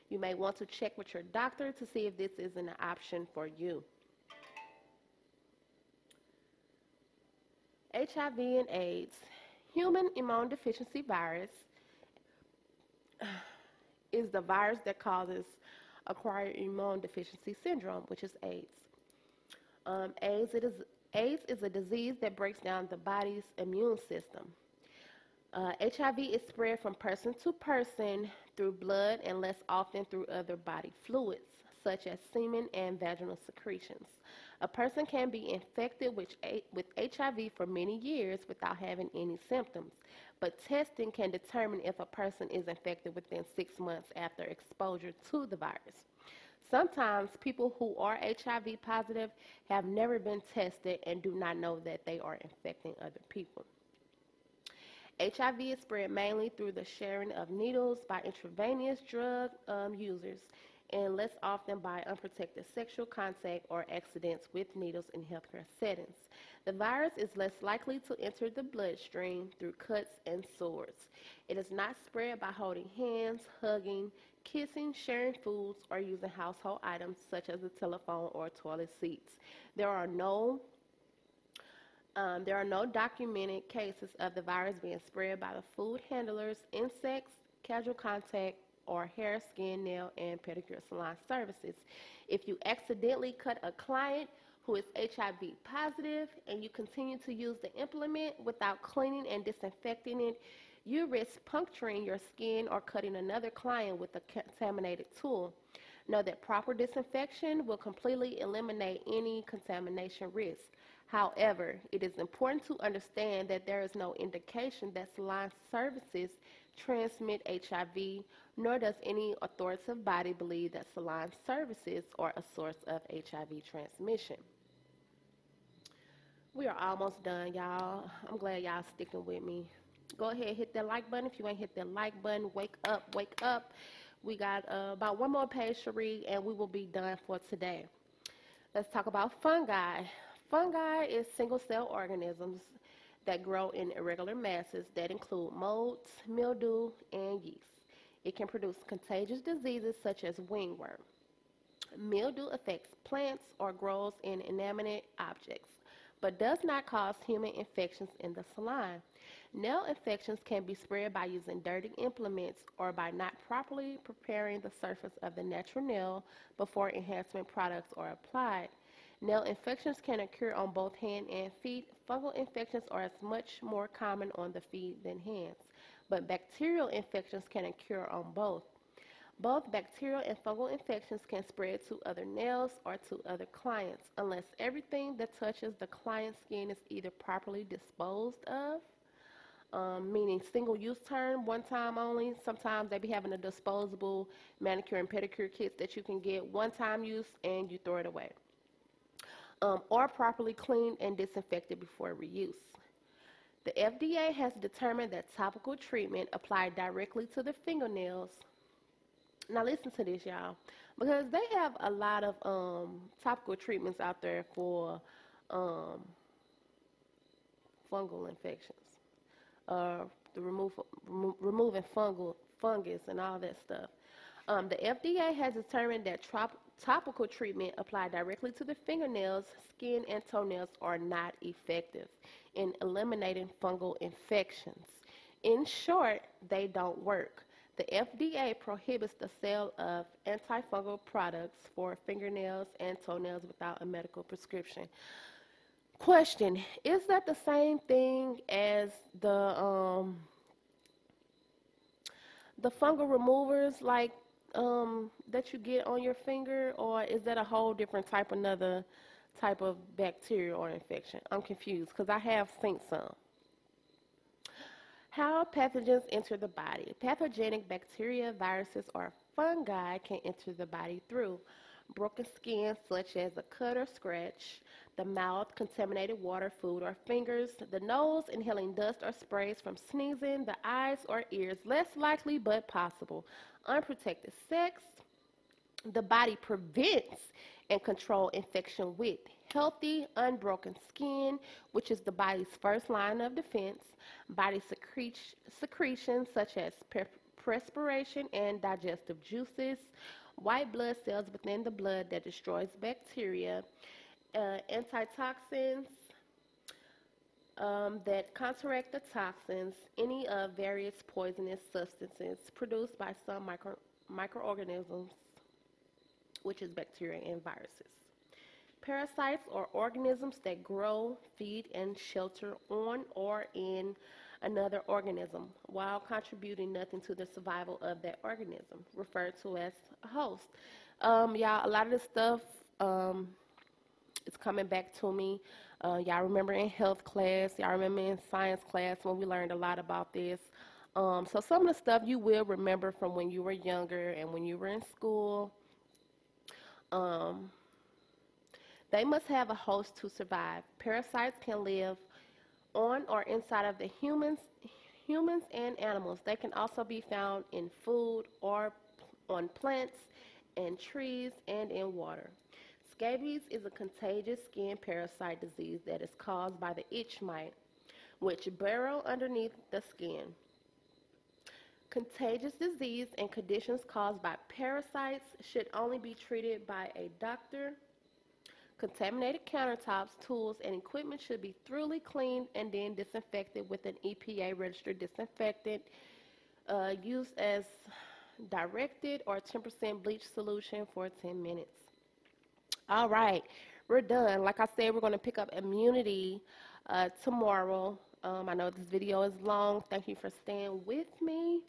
You may want to check with your doctor to see if this is an option for you. HIV and AIDS. Human immunodeficiency virus is the virus that causes acquired immune deficiency syndrome, which is AIDS. AIDS is a disease that breaks down the body's immune system. HIV is spread from person to person through blood and less often through other body fluids, such as semen and vaginal secretions. A person can be infected with HIV for many years without having any symptoms, but testing can determine if a person is infected within 6 months after exposure to the virus. Sometimes people who are HIV positive have never been tested and do not know that they are infecting other people. HIV is spread mainly through the sharing of needles by intravenous drug users, and less often by unprotected sexual contact or accidents with needles in healthcare settings. The virus is less likely to enter the bloodstream through cuts and sores. It is not spread by holding hands, hugging, kissing, sharing foods, or using household items such as a telephone or toilet seats. There are no documented cases of the virus being spread by the food handlers, insects, casual contact, or hair, skin, nail, and pedicure salon services. If you accidentally cut a client who is HIV positive and you continue to use the implement without cleaning and disinfecting it, you risk puncturing your skin or cutting another client with a contaminated tool. Know that proper disinfection will completely eliminate any contamination risk. However, it is important to understand that there is no indication that salon services transmit HIV, nor does any authoritative body believe that salon services are a source of HIV transmission. We are almost done, y'all. I'm glad y'all sticking with me. Go ahead, hit that like button. If you ain't hit that like button, wake up, wake up. We got about one more page to read, and we will be done for today. Let's talk about fungi. Fungi is single-cell organisms that grow in irregular masses that include molds, mildew, and yeast. It can produce contagious diseases such as wingworm. Mildew affects plants or grows in inanimate objects, but does not cause human infections in the salon. Nail infections can be spread by using dirty implements or by not properly preparing the surface of the natural nail before enhancement products are applied. Nail infections can occur on both hand and feet. Fungal infections are as much more common on the feet than hands, but bacterial infections can occur on both. Both bacterial and fungal infections can spread to other nails or to other clients unless everything that touches the client's skin is either properly disposed of, meaning single-use term, one time only. Sometimes they be having a disposable manicure and pedicure kits that you can get one-time use and you throw it away. Or properly cleaned and disinfected before reuse. The FDA has determined that topical treatment applied directly to the fingernails. Now listen to this, y'all, because they have a lot of topical treatments out there for fungal infections. uh, the removing fungus and all that stuff. The FDA has determined that topical treatment applied directly to the fingernails, skin, and toenails are not effective in eliminating fungal infections. In short, they don't work. The FDA prohibits the sale of antifungal products for fingernails and toenails without a medical prescription. Question: is that the same thing as the fungal removers like that you get on your finger, or is that a whole different type, another type of bacteria or infection? I'm confused because I have seen some. How pathogens enter the body. Pathogenic bacteria, viruses, or fungi can enter the body through broken skin, such as a cut or scratch, the mouth, contaminated water, food, or fingers, the nose, inhaling dust or sprays from sneezing, the eyes or ears, less likely but possible, unprotected sex. The body prevents and controls infection with healthy, unbroken skin, which is the body's first line of defense, body secretions such as perspiration and digestive juices, white blood cells within the blood that destroys bacteria, antitoxins that counteract the toxins, any of various poisonous substances produced by some microorganisms, which is bacteria and viruses. Parasites are organisms that grow, feed, and shelter on or in another organism while contributing nothing to the survival of that organism, referred to as a host. Y'all, a lot of this stuff is coming back to me. Y'all remember in health class, y'all remember in science class when we learned a lot about this. So some of the stuff you will remember from when you were younger and when you were in school. They must have a host to survive. Parasites can live on or inside of the humans and animals. They can also be found in food or on plants and trees and in water. Scabies is a contagious skin parasite disease that is caused by the itch mite, which burrow underneath the skin. Contagious disease and conditions caused by parasites should only be treated by a doctor. Contaminated countertops, tools, and equipment should be thoroughly cleaned and then disinfected with an EPA-registered disinfectant used as directed, or 10% bleach solution for 10 minutes. All right, we're done. Like I said, we're going to pick up immunity tomorrow. I know this video is long. Thank you for staying with me.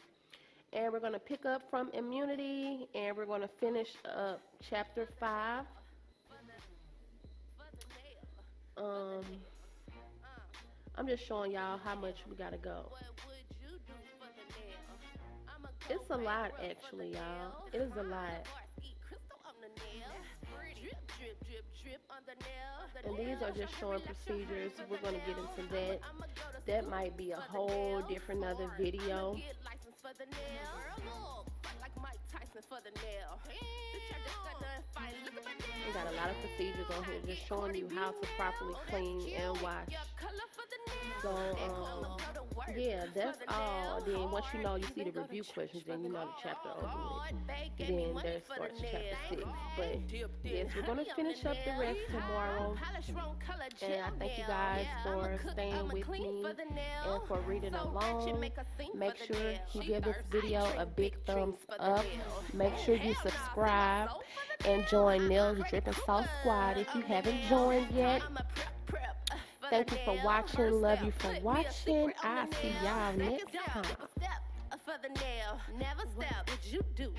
And we're going to pick up from immunity, and we're going to finish up chapter 5. I'm just showing y'all how much we gotta go. It's a lot, actually, y'all. It is a lot. And these are just showing procedures. We're gonna get into that. That might be a whole different other video. We got a lot of procedures on here just showing you how to properly clean and wash. So, yeah, that's all. Then once you know, you see the review questions, then you know the chapter over with. Then there starts chapter 6. But yes, we're going to finish up the rest tomorrow. And I thank you guys for staying with me and for reading along. Make sure you give this video a big thumbs up. Make sure you subscribe and join nailzdrippingsauce squad if you haven't joined yet. Thank you for watching. Love you for watching. I'll see y'all next time. For the nail, never step. What would you do?